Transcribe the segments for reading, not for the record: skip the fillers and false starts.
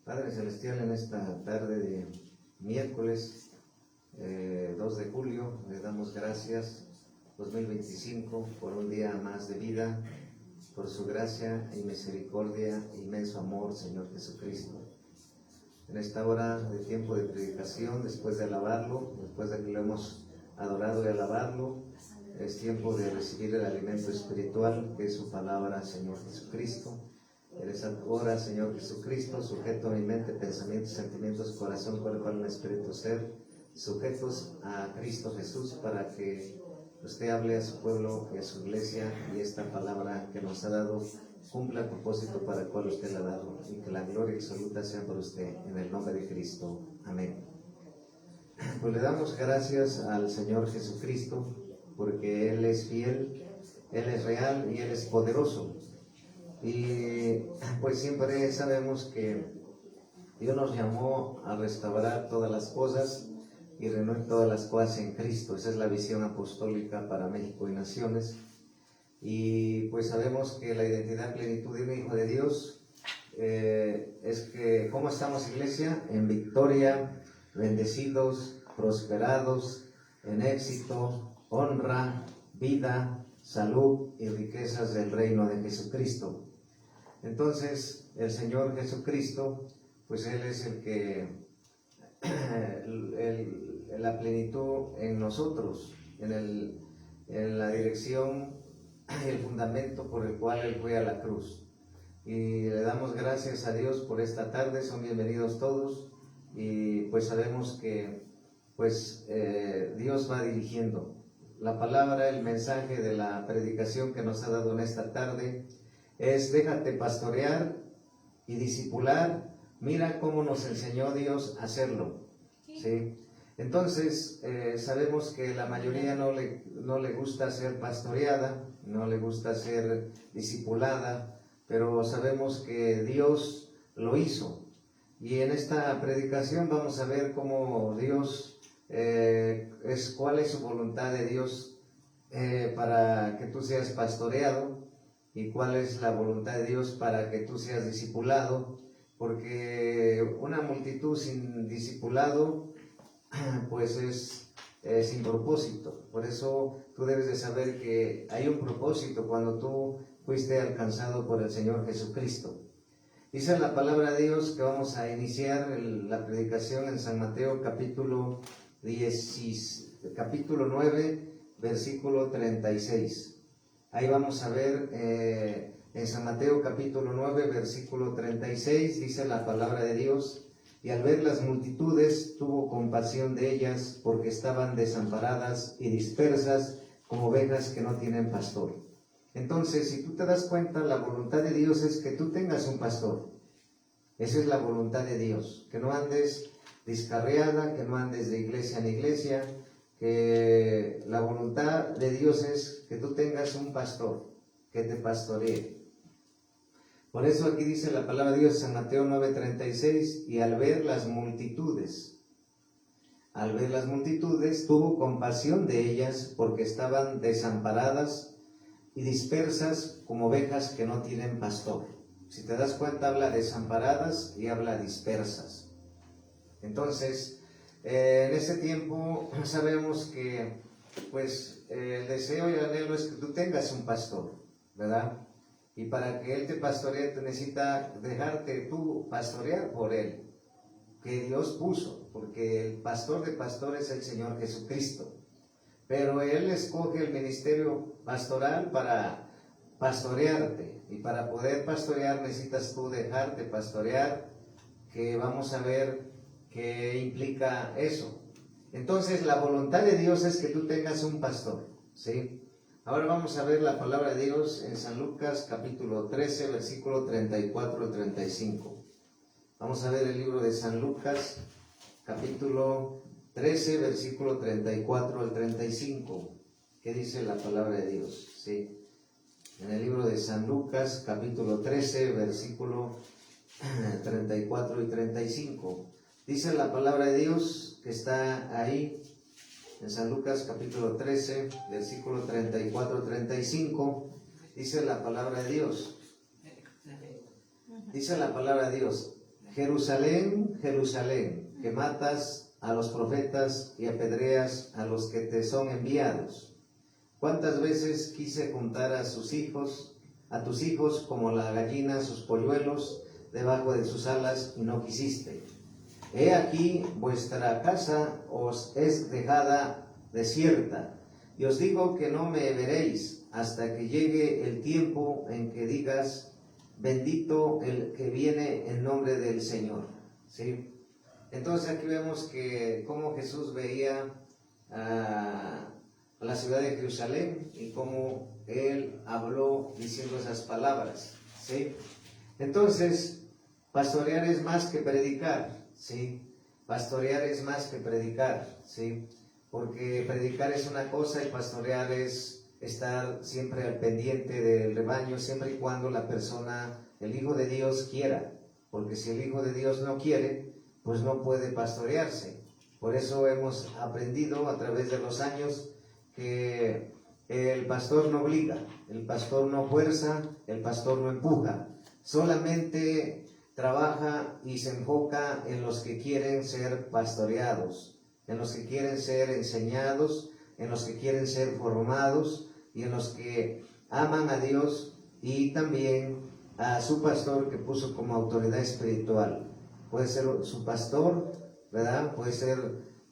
Padre Celestial, en esta tarde de miércoles 2 de julio, le damos gracias 2025 por un día más de vida, por su gracia y misericordia, inmenso amor, Señor Jesucristo. En esta hora de tiempo de predicación, después de alabarlo, después de que lo hemos adorado y alabado, es tiempo de recibir el alimento espiritual que es su palabra, Señor Jesucristo. En esa hora, Señor Jesucristo, sujeto a mi mente, pensamientos, sentimientos, corazón, cuerpo, alma, espíritu, ser, sujetos a Cristo Jesús, para que usted hable a su pueblo y a su iglesia, y esta palabra que nos ha dado cumpla el propósito para el cual usted la ha dado, y que la gloria absoluta sea por usted, en el nombre de Cristo. Amén. Pues le damos gracias al Señor Jesucristo, porque Él es fiel, Él es real y Él es poderoso. Y pues siempre sabemos que Dios nos llamó a restaurar todas las cosas y renovar todas las cosas en Cristo. Esa es la visión apostólica para México y naciones. Y pues sabemos que la identidad, plenitud de un hijo de Dios es que, ¿cómo estamos, iglesia? En victoria, bendecidos, prosperados, en éxito, honra, vida, salud y riquezas del reino de Jesucristo. Entonces, el Señor Jesucristo, pues Él es el que, la plenitud en nosotros, en la dirección y el fundamento por el cual Él fue a la cruz. Y le damos gracias a Dios por esta tarde, son bienvenidos todos, y pues sabemos que pues Dios va dirigiendo. La palabra, el mensaje de la predicación que nos ha dado en esta tarde es: déjate pastorear y discipular. Mira cómo nos enseñó Dios a hacerlo, ¿sí? Entonces, sabemos que la mayoría no le gusta ser pastoreada, no le gusta ser discipulada, pero sabemos que Dios lo hizo. Y en esta predicación vamos a ver cómo Dios, cuál es su voluntad de Dios para que tú seas pastoreado, y cuál es la voluntad de Dios para que tú seas discipulado, porque una multitud sin discipulado pues es sin propósito. Por eso tú debes de saber que hay un propósito cuando tú fuiste alcanzado por el Señor Jesucristo. Dice la palabra de Dios que vamos a iniciar la predicación en San Mateo capítulo 9, versículo 36. Ahí vamos a ver en San Mateo capítulo 9, versículo 36, dice la palabra de Dios: y al ver las multitudes tuvo compasión de ellas, porque estaban desamparadas y dispersas como ovejas que no tienen pastor. Entonces, si tú te das cuenta, la voluntad de Dios es que tú tengas un pastor. Esa es la voluntad de Dios, que no andes descarriada, que no andes de iglesia en iglesia, que la voluntad de Dios es que tú tengas un pastor que te pastoree. Por eso aquí dice la palabra de Dios en Mateo 9:36: y al ver las multitudes tuvo compasión de ellas, porque estaban desamparadas y dispersas como ovejas que no tienen pastor. Si te das cuenta, habla desamparadas y habla dispersas. Entonces, en ese tiempo sabemos que pues el deseo y el anhelo es que tú tengas un pastor, ¿verdad? Y para que Él te pastoree, te necesita dejarte tú pastorear por Él, que Dios puso, porque el pastor de pastores es el Señor Jesucristo. Pero Él escoge el ministerio pastoral para pastorearte, y para poder pastorear necesitas tú dejarte pastorear, que vamos a ver qué implica eso. Entonces, la voluntad de Dios es que tú tengas un pastor, ¿sí? Ahora vamos a ver la palabra de Dios en San Lucas capítulo 13, versículo 34 al 35. Vamos a ver el libro de San Lucas capítulo 13, versículo 34 al 35. ¿Qué dice la palabra de Dios? ¿Sí? En el libro de San Lucas capítulo 13, versículo 34 y 35. Dice la palabra de Dios que está ahí en San Lucas capítulo 13, versículo 34-35, dice la palabra de Dios. Dice la palabra de Dios: Jerusalén, Jerusalén, que matas a los profetas y apedreas a los que te son enviados. ¿Cuántas veces quise juntar a tus hijos como la gallina sus polluelos debajo de sus alas, y no quisiste? He aquí vuestra casa os es dejada desierta, y os digo que no me veréis hasta que llegue el tiempo en que digas: bendito el que viene en nombre del Señor. ¿Sí? Entonces aquí vemos que cómo Jesús veía a la ciudad de Jerusalén y cómo Él habló diciendo esas palabras. ¿Sí? Entonces, pastorear es más que predicar. ¿Sí? Pastorear es más que predicar. ¿Sí? Porque predicar es una cosa y pastorear es estar siempre al pendiente del rebaño, siempre y cuando la persona, el Hijo de Dios, quiera. Porque si el Hijo de Dios no quiere, pues no puede pastorearse. Por eso hemos aprendido a través de los años que el pastor no obliga, el pastor no fuerza, el pastor no empuja. Solamente trabaja y se enfoca en los que quieren ser pastoreados, en los que quieren ser enseñados, en los que quieren ser formados y en los que aman a Dios y también a su pastor que puso como autoridad espiritual. Puede ser su pastor, ¿verdad? Puede ser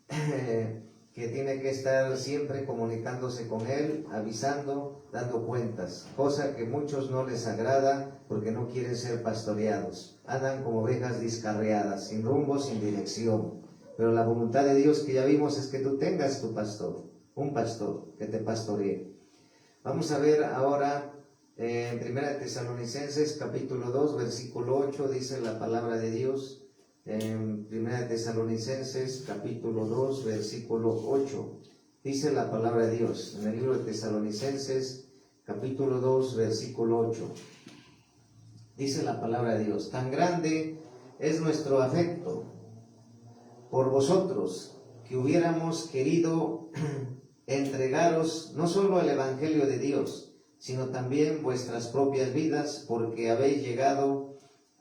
que tiene que estar siempre comunicándose con él, avisando, dando cuentas, cosa que a muchos no les agrada porque no quieren ser pastoreados. Andan como ovejas descarriadas, sin rumbo, sin dirección. Pero la voluntad de Dios que ya vimos es que tú tengas tu pastor, un pastor que te pastoree. Vamos a ver ahora en 1 Tesalonicenses capítulo 2, versículo 8, dice la palabra de Dios. En 1 Tesalonicenses capítulo 2, versículo 8, dice la palabra de Dios. En el libro de Tesalonicenses capítulo 2, versículo 8, dice la palabra de Dios: tan grande es nuestro afecto por vosotros, que hubiéramos querido entregaros no solo el Evangelio de Dios, sino también vuestras propias vidas, porque habéis llegado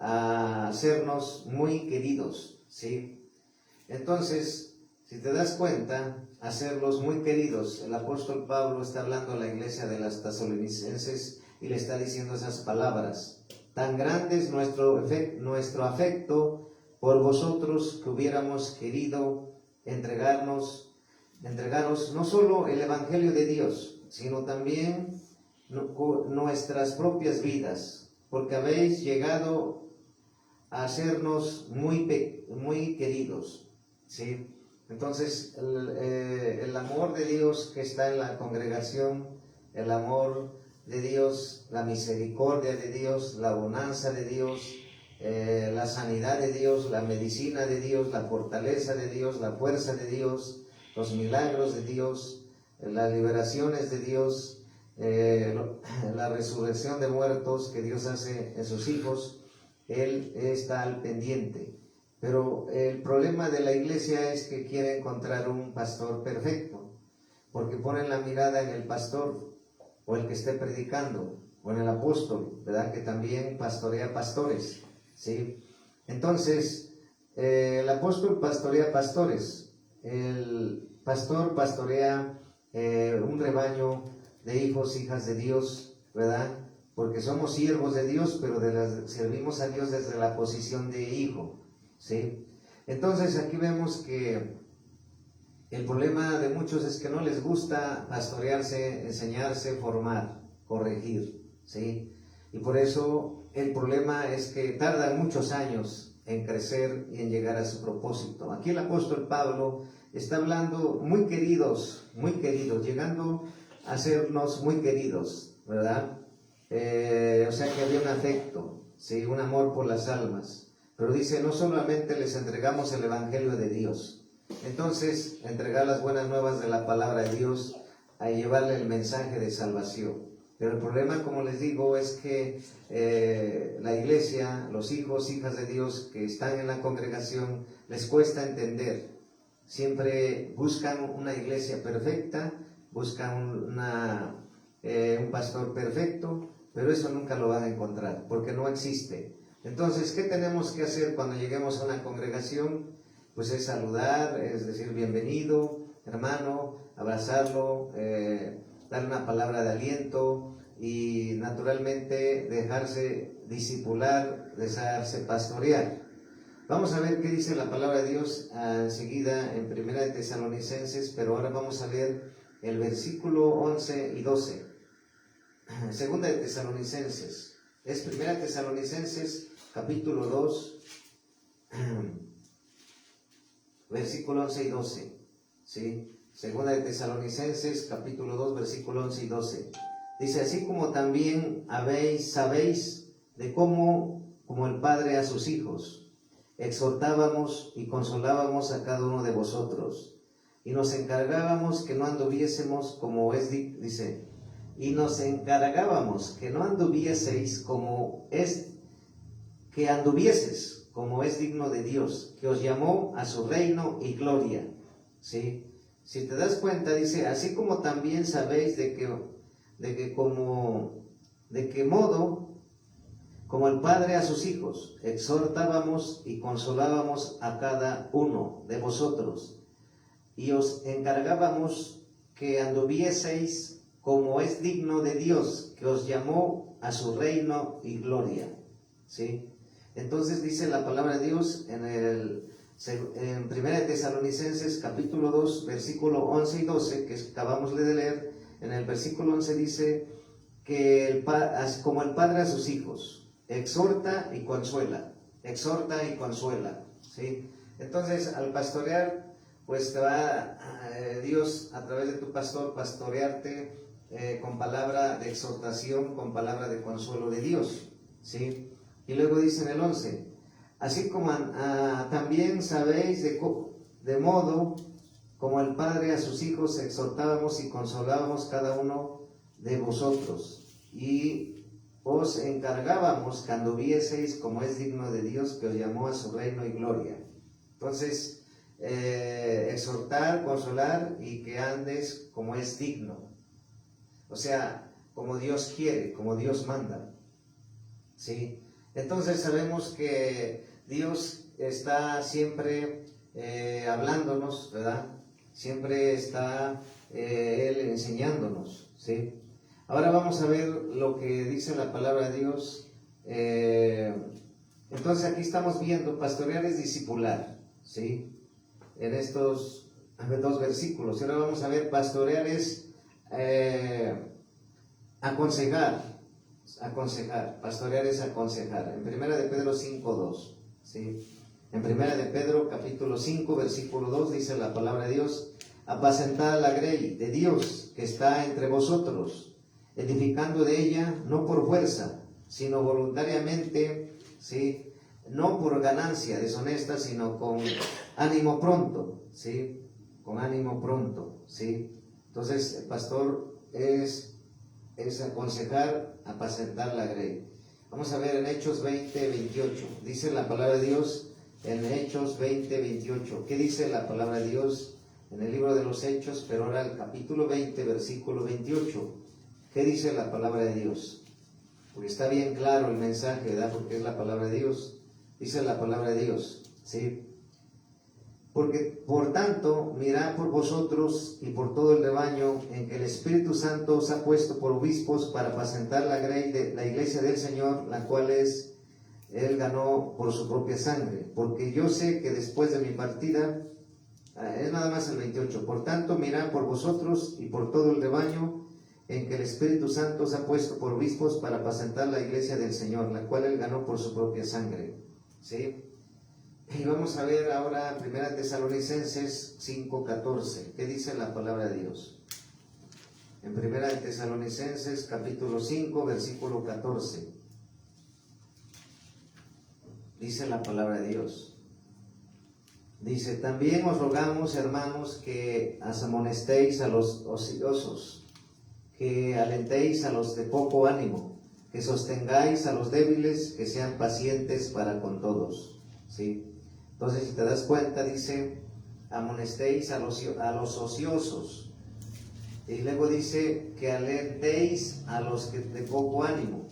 a sernos muy queridos. ¿Sí? Entonces, si te das cuenta, hacerlos muy queridos, el apóstol Pablo está hablando a la iglesia de las Tesalonicenses y le está diciendo esas palabras: tan grande es nuestro afecto por vosotros, que hubiéramos querido entregaros no solo el Evangelio de Dios, sino también nuestras propias vidas, porque habéis llegado a hacernos muy queridos. ¿Sí? Entonces, el amor de Dios que está en la congregación, el amor de Dios, la misericordia de Dios, la bonanza de Dios, la sanidad de Dios, la medicina de Dios, la fortaleza de Dios, la fuerza de Dios, los milagros de Dios, las liberaciones de Dios, la resurrección de muertos que Dios hace en sus hijos, Él está al pendiente. Pero el problema de la iglesia es que quiere encontrar un pastor perfecto, porque ponen la mirada en el pastor o el que esté predicando, o en el apóstol, ¿verdad? Que también pastorea pastores. ¿Sí? Entonces, el apóstol pastorea pastores, el pastor pastorea un rebaño de hijos, hijas de Dios, ¿verdad? Porque somos siervos de Dios, pero servimos a Dios desde la posición de hijo. ¿Sí? Entonces aquí vemos que el problema de muchos es que no les gusta pastorearse, enseñarse, formar, corregir. ¿Sí? Y por eso el problema es que tardan muchos años en crecer y en llegar a su propósito. Aquí el apóstol Pablo está hablando muy queridos, llegando a sernos muy queridos, ¿verdad? O sea que había un afecto, ¿sí? Un amor por las almas. Pero dice, no solamente les entregamos el Evangelio de Dios. Entonces, entregar las buenas nuevas de la palabra de Dios, a llevarle el mensaje de salvación. Pero el problema, como les digo, es que la iglesia, los hijos, hijas de Dios que están en la congregación, les cuesta entender. Siempre buscan una iglesia perfecta, buscan un pastor perfecto, pero eso nunca lo van a encontrar, porque no existe. Entonces, ¿qué tenemos que hacer cuando lleguemos a una congregación? Pues es saludar, es decir bienvenido, hermano, abrazarlo, darle una palabra de aliento y naturalmente dejarse discipular, dejarse pastorear. Vamos a ver qué dice la palabra de Dios enseguida en Primera de Tesalonicenses, pero ahora vamos a ver el versículo 11 y 12. Segunda de Tesalonicenses, es Primera de Tesalonicenses capítulo 2, versículo 11 y 12, ¿sí? Segunda de Tesalonicenses capítulo 2, versículo 11 y 12. Dice, así como también sabéis de cómo el Padre a sus hijos, exhortábamos y consolábamos a cada uno de vosotros, y nos encargábamos que no anduviésemos como es, dice, y nos encargábamos que no anduvieseis como es, que anduvieses como es digno de Dios, que os llamó a su reino y gloria, ¿sí? Si te das cuenta, dice, así como también sabéis de qué modo, como el Padre a sus hijos, exhortábamos y consolábamos a cada uno de vosotros, y os encargábamos que anduvieseis como es digno de Dios, que os llamó a su reino y gloria, ¿sí? Entonces dice la palabra de Dios en 1 Tesalonicenses capítulo 2, versículo 11 y 12, que acabamos de leer. En el versículo 11 dice que como el Padre a sus hijos, exhorta y consuela, ¿sí? Entonces, al pastorear, pues te va Dios a través de tu pastor pastorearte con palabra de exhortación, con palabra de consuelo de Dios, ¿sí? Y luego dice en el 11, así como también sabéis de modo como el Padre a sus hijos exhortábamos y consolábamos cada uno de vosotros, y os encargábamos que anduvieseis como es digno de Dios, que os llamó a su reino y gloria. Entonces, exhortar, consolar y que andes como es digno, o sea, como Dios quiere, como Dios manda, ¿sí? Entonces sabemos que Dios está siempre hablándonos, ¿verdad? Siempre está Él enseñándonos, ¿sí? Ahora vamos a ver lo que dice la palabra de Dios. Entonces aquí estamos viendo, pastorear es discipular, ¿sí? En estos dos versículos. Y ahora vamos a ver, pastorear es aconsejar, pastorear es aconsejar. En Primera de Pedro 5:2, ¿sí? En Primera de Pedro capítulo 5 versículo 2 dice la palabra de Dios, apacentad la grey de Dios que está entre vosotros, edificando de ella no por fuerza, sino voluntariamente, ¿sí? No por ganancia deshonesta, sino con ánimo pronto, ¿sí? Con ánimo pronto, ¿sí? Entonces el pastor es aconsejar, apacentar la grey. Vamos a ver en Hechos 20:28. Dice la palabra de Dios en Hechos 20:28. ¿Qué dice la palabra de Dios en el libro de los Hechos? Pero ahora el capítulo 20, versículo 28. ¿Qué dice la palabra de Dios? Porque está bien claro el mensaje, ¿verdad? Porque es la palabra de Dios. Dice la palabra de Dios, ¿sí? Porque, por tanto, mirad por vosotros y por todo el rebaño en que el Espíritu Santo os ha puesto por obispos para apacentar la grey de la iglesia del Señor, la cual Él ganó por su propia sangre. Porque yo sé que después de mi partida, es nada más el 28, por tanto, mirad por vosotros y por todo el rebaño en que el Espíritu Santo os ha puesto por obispos para apacentar la iglesia del Señor, la cual Él ganó por su propia sangre, ¿sí? Y vamos a ver ahora 1 Tesalonicenses 5:14. ¿Qué dice la palabra de Dios? En 1 Tesalonicenses capítulo 5, versículo 14. Dice la palabra de Dios. Dice, también os rogamos, hermanos, que amonestéis a los ociosos, que alentéis a los de poco ánimo, que sostengáis a los débiles, que sean pacientes para con todos, ¿sí? Entonces, si te das cuenta, dice, amonestéis a los ociosos. Y luego dice que alentéis a los de poco ánimo.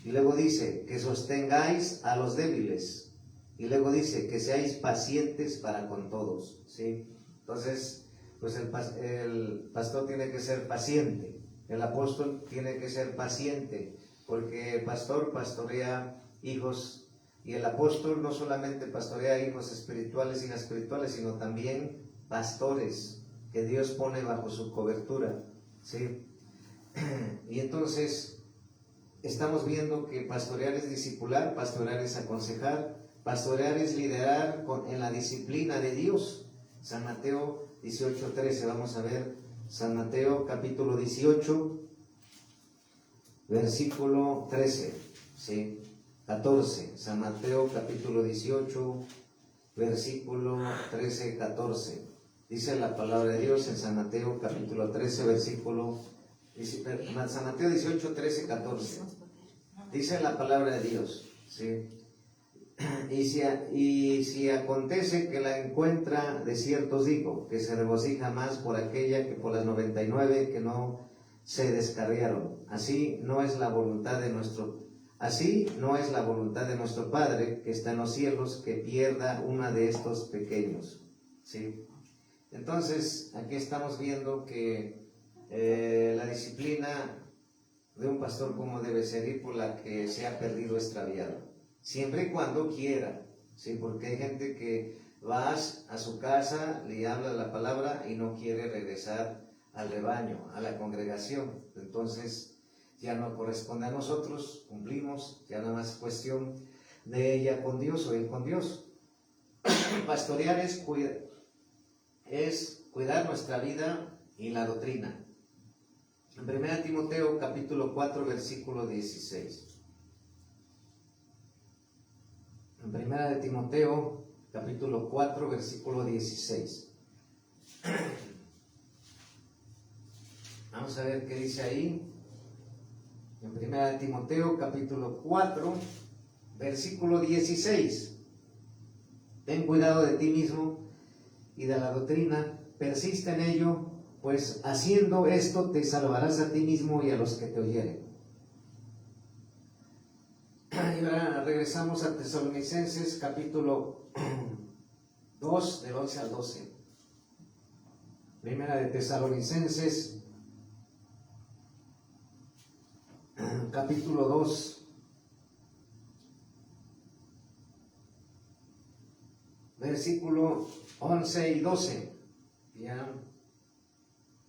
Y luego dice que sostengáis a los débiles. Y luego dice que seáis pacientes para con todos, ¿sí? Entonces, pues el pastor tiene que ser paciente, el apóstol tiene que ser paciente, porque el pastor pastorea hijos, y el apóstol no solamente pastorea hijos espirituales, hijas espirituales, sino también pastores que Dios pone bajo su cobertura, ¿sí? Y entonces estamos viendo que pastorear es discipular, pastorear es aconsejar, pastorear es liderar en la disciplina de Dios. San Mateo 18:13, vamos a ver San Mateo capítulo 18, versículo 13, ¿sí? 14, San Mateo capítulo 18, versículo 13, 14. Dice la palabra de Dios en San Mateo capítulo 13, versículo, San Mateo 18, 13, 14. Dice la palabra de Dios, ¿sí? Y si acontece que la encuentra, de cierto os digo, que se regocija más por aquella que por las 99 que no se descarriaron. Así no es la voluntad de nuestro Padre que está en los cielos, que pierda una de estos pequeños, ¿sí? Entonces, aquí estamos viendo que la disciplina de un pastor, como debe ser, ir por la que se ha perdido, extraviado. Siempre y cuando quiera, ¿sí? Porque hay gente que vas a su casa, le habla la palabra y no quiere regresar al rebaño, a la congregación. Entonces ya no corresponde a nosotros, cumplimos, ya nada más es cuestión de ella con Dios o él con Dios. Pastorear es cuidar nuestra vida y la doctrina. En 1 Timoteo capítulo 4 versículo 16. En 1 Timoteo capítulo 4 versículo 16. Vamos a ver qué dice ahí. En 1 Timoteo capítulo 4 versículo 16. Ten cuidado de ti mismo y de la doctrina, persiste en ello, pues haciendo esto te salvarás a ti mismo y a los que te oyeren. Y ahora regresamos a Tesalonicenses capítulo 2 del 11 al 12. Primera de Tesalonicenses capítulo 2 versículo 11 y 12.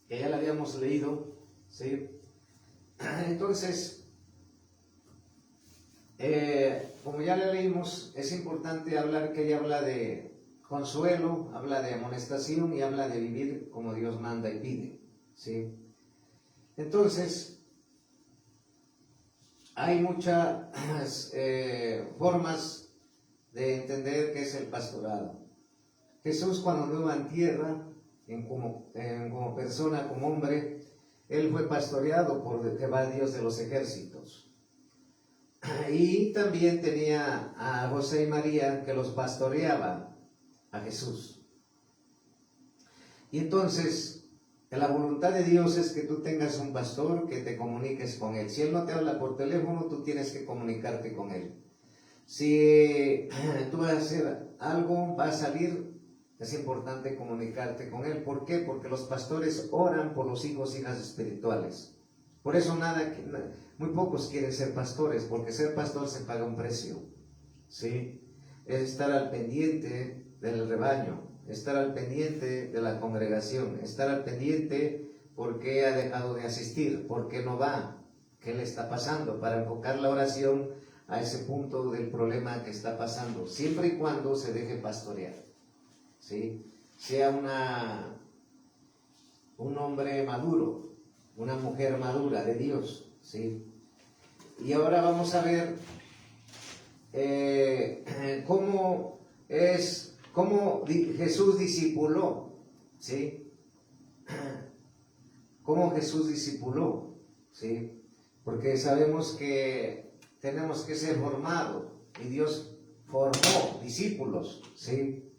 Que ya lo habíamos leído, ¿sí? Entonces, como ya le leímos, es importante hablar que ella habla de consuelo, habla de amonestación y habla de vivir como Dios manda y pide, ¿sí? Entonces, hay muchas formas de entender qué es el pastorado. Jesús, cuando anduvo en tierra, como persona, como hombre, él fue pastoreado por Jehová, Dios de los ejércitos. Y también tenía a José y María que los pastoreaban a Jesús. Y entonces, la voluntad de Dios es que tú tengas un pastor, que te comuniques con él. Si él no te habla por teléfono, tú tienes que comunicarte con él. Si tú vas a hacer algo, va a salir, es importante comunicarte con él. ¿Por qué? Porque los pastores oran por los hijos e hijas espirituales. Por eso muy pocos quieren ser pastores, porque ser pastor se paga un precio, ¿sí? Es estar al pendiente del rebaño, estar al pendiente de la congregación, estar al pendiente por qué ha dejado de asistir, por qué no va, qué le está pasando, para enfocar la oración a ese punto del problema que está pasando, siempre y cuando se deje pastorear, ¿sí? Sea un hombre maduro, una mujer madura de Dios, ¿sí? Y ahora vamos a ver cómo Jesús discipuló, ¿sí? Cómo Jesús discipuló, ¿sí? Porque sabemos que tenemos que ser formados y Dios formó discípulos, ¿sí?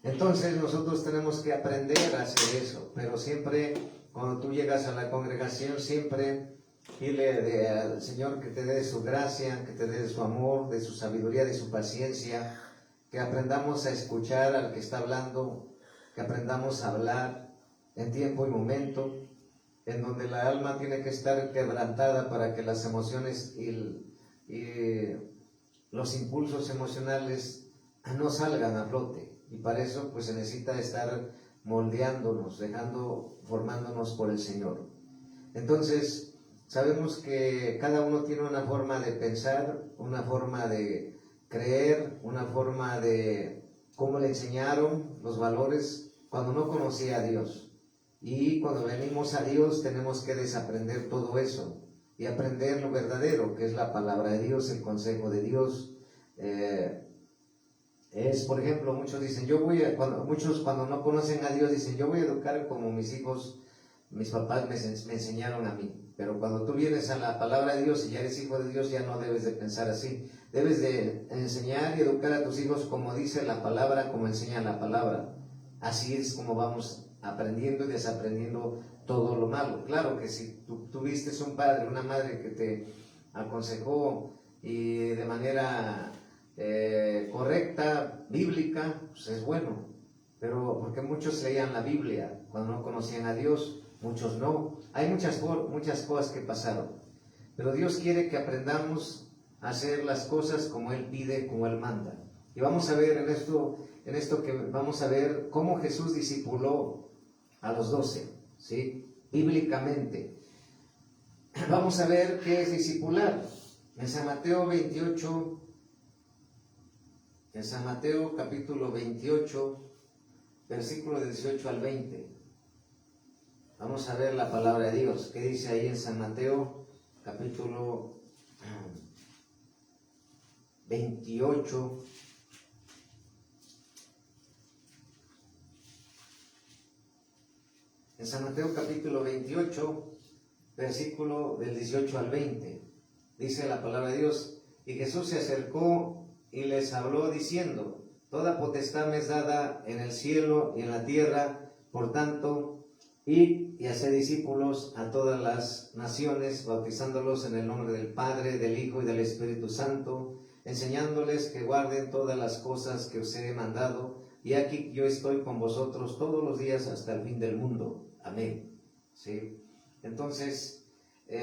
Entonces nosotros tenemos que aprender a hacer eso, pero siempre cuando tú llegas a la congregación, siempre Dile al Señor que te dé de su gracia, que te dé de su amor, de su sabiduría, de su paciencia, que aprendamos a escuchar al que está hablando, que aprendamos a hablar en tiempo y momento, en donde la alma tiene que estar quebrantada para que las emociones y los impulsos emocionales no salgan a flote. Y para eso pues se necesita estar moldeándonos, formándonos por el Señor. Entonces, sabemos que cada uno tiene una forma de pensar, una forma de creer, una forma de cómo le enseñaron los valores cuando no conocía a Dios. Y cuando venimos a Dios tenemos que desaprender todo eso y aprender lo verdadero, que es la palabra de Dios, el consejo de Dios. Por ejemplo, muchos dicen, muchos cuando no conocen a Dios dicen, yo voy a educar como mis hijos, mis papás me enseñaron a mí. Pero cuando tú vienes a la palabra de Dios y ya eres hijo de Dios, ya no debes de pensar así. Debes de enseñar y educar a tus hijos como dice la palabra, como enseña la palabra. Así es como vamos aprendiendo y desaprendiendo todo lo malo. Claro que si tú tuviste un padre, una madre que te aconsejó y de manera correcta, bíblica, pues es bueno. Pero porque muchos leían la Biblia cuando no conocían a Dios, muchos no. Hay muchas cosas que pasaron. Pero Dios quiere que aprendamos a hacer las cosas como Él pide, como Él manda. Y vamos a ver en esto que vamos a ver cómo Jesús discipuló a los 12, ¿sí? Bíblicamente. Vamos a ver qué es discipular. En San Mateo 28, en San Mateo capítulo 28, versículo 18 al 20. Vamos a ver la palabra de Dios. ¿Qué dice ahí en San Mateo capítulo 28? En San Mateo capítulo 28, versículo del 18 al 20, dice la palabra de Dios, y Jesús se acercó y les habló diciendo, toda potestad me es dada en el cielo y en la tierra, por tanto, id y haced discípulos a todas las naciones, bautizándolos en el nombre del Padre, del Hijo y del Espíritu Santo, enseñándoles que guarden todas las cosas que os he mandado, y aquí yo estoy con vosotros todos los días hasta el fin del mundo. Amén. ¿Sí? Entonces,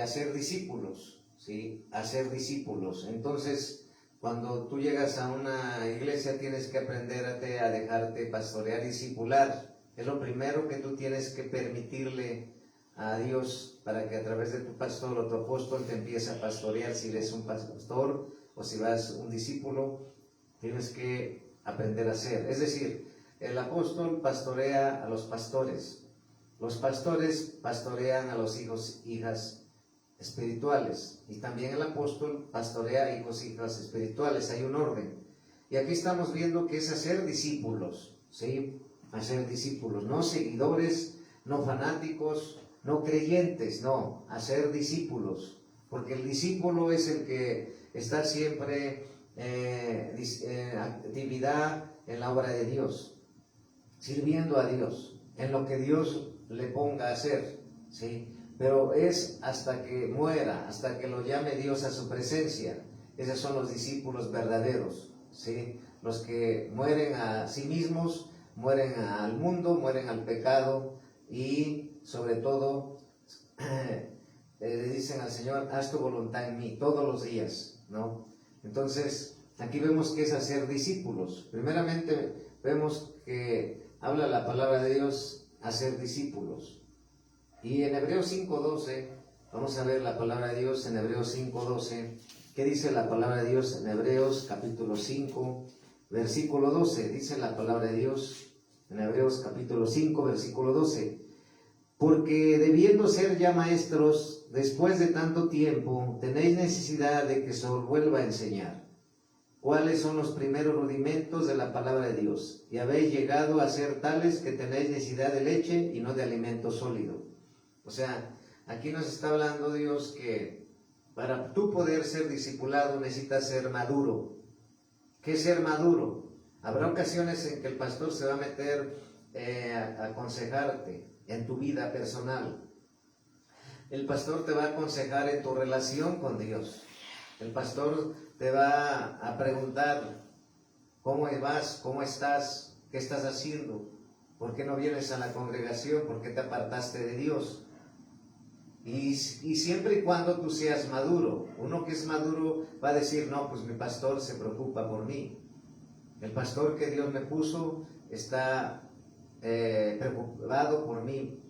hacer discípulos, ¿sí? Hacer discípulos. Entonces, cuando tú llegas a una iglesia tienes que aprenderte a dejarte pastorear, discipular. Es lo primero que tú tienes que permitirle a Dios para que a través de tu pastor o tu apóstol te empiece a pastorear. Si eres un pastor o si vas un discípulo, tienes que aprender a hacer. Es decir, el apóstol pastorea a los pastores. Los pastores pastorean a los hijos, hijas espirituales, y también el apóstol pastorea a hijos, hijas espirituales. Hay un orden. Y aquí estamos viendo que es hacer discípulos, ¿sí? Hacer discípulos, no seguidores, no fanáticos, no creyentes, no, hacer discípulos, porque el discípulo es el que está siempre actividad en la obra de Dios, sirviendo a Dios, en lo que Dios le ponga a hacer, ¿sí? Pero es hasta que muera, hasta que lo llame Dios a su presencia. Esos son los discípulos verdaderos, ¿sí? Los que mueren a sí mismos, mueren al mundo, mueren al pecado y sobre todo le dicen al Señor, haz tu voluntad en mí todos los días, ¿no? Entonces, aquí vemos que es hacer discípulos. Primeramente, vemos que habla la palabra de Dios, hacer discípulos. Y en Hebreos 5:12, vamos a ver la palabra de Dios en Hebreos 5:12. ¿Qué dice la palabra de Dios en Hebreos capítulo 5, versículo 12? Dice la palabra de Dios en Hebreos capítulo 5, versículo 12. Porque debiendo ser ya maestros, después de tanto tiempo, tenéis necesidad de que se os vuelva a enseñar cuáles son los primeros rudimentos de la palabra de Dios, y habéis llegado a ser tales que tenéis necesidad de leche y no de alimento sólido. O sea, aquí nos está hablando Dios que para tú poder ser discipulado necesitas ser maduro. ¿Qué es ser maduro? Habrá ocasiones en que el pastor se va a meter a aconsejarte en tu vida personal. el pastor te va a aconsejar en tu relación con Dios. El pastor te va a preguntar cómo vas, cómo estás, qué estás haciendo, por qué no vienes a la congregación, por qué te apartaste de Dios. Y siempre y cuando tú seas maduro, uno que es maduro va a decir, no, pues mi pastor se preocupa por mí. El pastor que Dios me puso está preocupado por mí.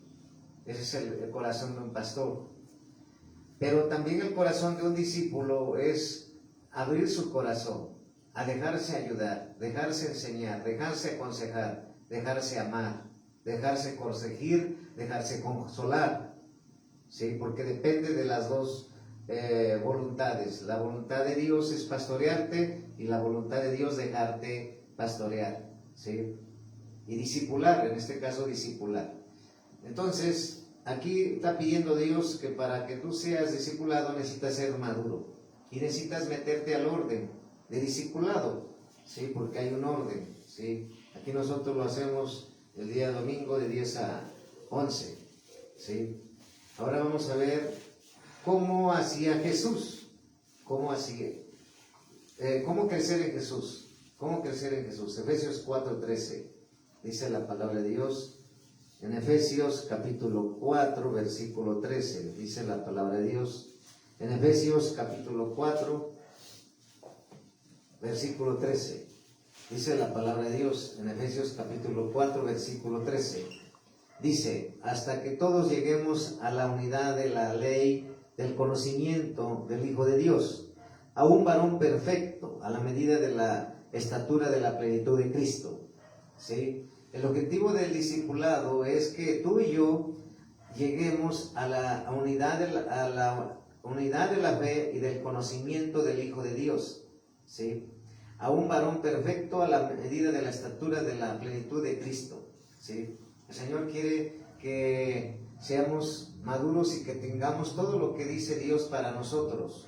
Ese es el corazón de un pastor. Pero también el corazón de un discípulo es abrir su corazón, a dejarse ayudar, dejarse enseñar, dejarse aconsejar, dejarse amar, dejarse corregir, dejarse consolar. ¿Sí? Porque depende de las dos voluntades. La voluntad de Dios es pastorearte y la voluntad de Dios dejarte pastorear. ¿Sí? Y discipular, en este caso discipular. Entonces, aquí está pidiendo Dios que para que tú seas discipulado necesitas ser maduro y necesitas meterte al orden de discipulado, ¿sí? Porque hay un orden, ¿sí? Aquí nosotros lo hacemos el día domingo de 10 a 11, ¿sí? Ahora vamos a ver cómo hacía Jesús, cómo crecer en Jesús, cómo crecer en Jesús. Efesios 4:13, dice la palabra de Dios. En Efesios capítulo 4, versículo 13, dice la palabra de Dios. En Efesios capítulo 4, versículo 13, dice la palabra de Dios. En Efesios capítulo 4, versículo 13, dice, hasta que todos lleguemos a la unidad de la ley del conocimiento del Hijo de Dios, a un varón perfecto, a la medida de la estatura de la plenitud de Cristo. ¿Sí? El objetivo del discipulado es que tú y yo lleguemos a la unidad de la fe y del conocimiento del Hijo de Dios, ¿sí? A un varón perfecto a la medida de la estatura de la plenitud de Cristo, ¿sí? El Señor quiere que seamos maduros y que tengamos todo lo que dice Dios para nosotros.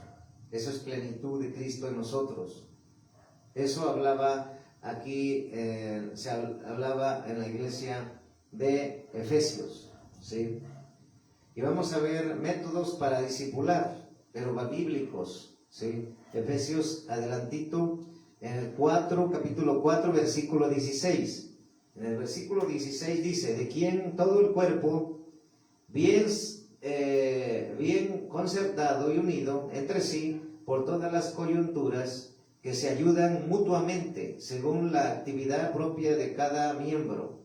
Eso es plenitud de Cristo en nosotros. Eso hablaba aquí, se hablaba en la iglesia de Efesios, ¿sí? Y vamos a ver métodos para discipular, pero bíblicos, ¿sí? Efesios, adelantito, en el capítulo 4, versículo 16. En el versículo 16 dice, de quien todo el cuerpo, bien concertado y unido entre sí, por todas las coyunturas, que se ayudan mutuamente según la actividad propia de cada miembro,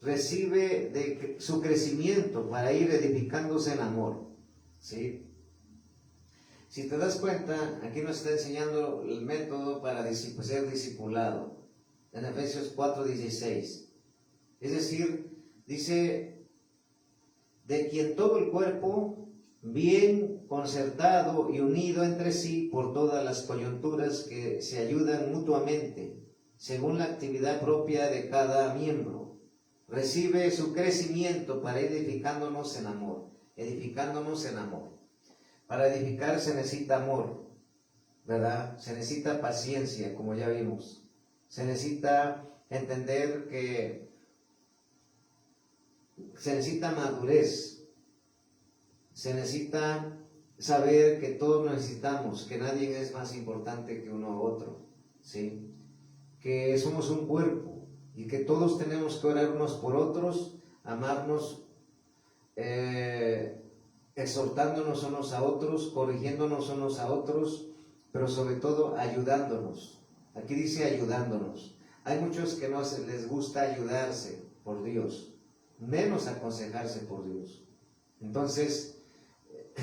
recibe de su crecimiento para ir edificándose en amor. ¿Sí? Si te das cuenta, aquí nos está enseñando el método para ser discipulado, en Efesios 4:16. Es decir, dice, de quien todo el cuerpo, bien concertado y unido entre sí por todas las coyunturas que se ayudan mutuamente, según la actividad propia de cada miembro, recibe su crecimiento para ir edificándonos en amor, edificándonos en amor. Para edificar se necesita amor, ¿verdad? Se necesita paciencia, como ya vimos. Se necesita entender que se necesita madurez. Se necesita saber que todos necesitamos, que nadie es más importante que uno u otro, ¿sí? Que somos un cuerpo y que todos tenemos que orar unos por otros, amarnos, exhortándonos unos a otros, corrigiéndonos unos a otros, pero sobre todo ayudándonos. Aquí dice ayudándonos. Hay muchos que no les gusta ayudarse por Dios, menos aconsejarse por Dios. Entonces,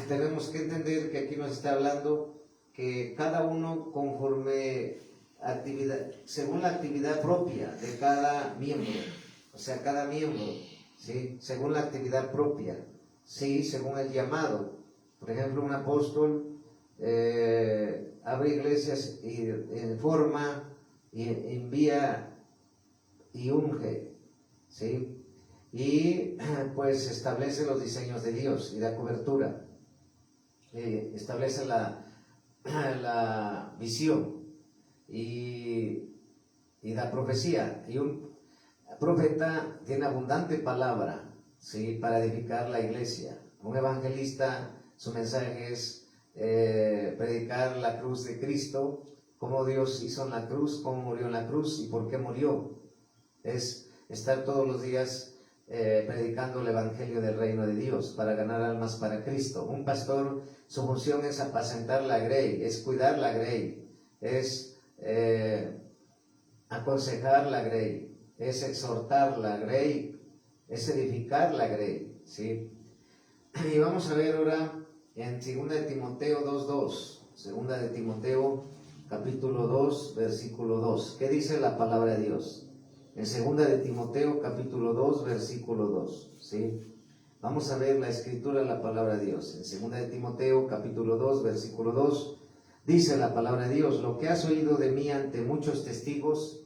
tenemos que entender que aquí nos está hablando que cada uno conforme según la actividad propia de cada miembro, o sea, cada miembro, ¿sí? Según la actividad propia, ¿sí? Según el llamado. Por ejemplo, un apóstol abre iglesias y forma, y envía y unge, ¿sí? Y pues establece los diseños de Dios y da cobertura. Establece la visión y da profecía. Y un profeta tiene abundante palabra, ¿sí? Para edificar la iglesia. Un evangelista, su mensaje es predicar la cruz de Cristo, cómo Dios hizo en la cruz, cómo murió en la cruz y por qué murió. Es estar todos los días predicando el evangelio del reino de Dios para ganar almas para Cristo. Un pastor, su función es apacentar la grey, es cuidar la grey, es aconsejar la grey, es exhortar la grey, es edificar la grey, ¿sí? Y vamos a ver ahora en 2 de Timoteo 2:2, 2 de Timoteo capítulo 2, versículo 2. ¿Qué dice la palabra de Dios? En 2 de Timoteo capítulo 2, versículo 2, ¿sí? Vamos a ver la escritura, la palabra de Dios. En 2 de Timoteo capítulo 2, versículo 2, dice la palabra de Dios: lo que has oído de mí ante muchos testigos,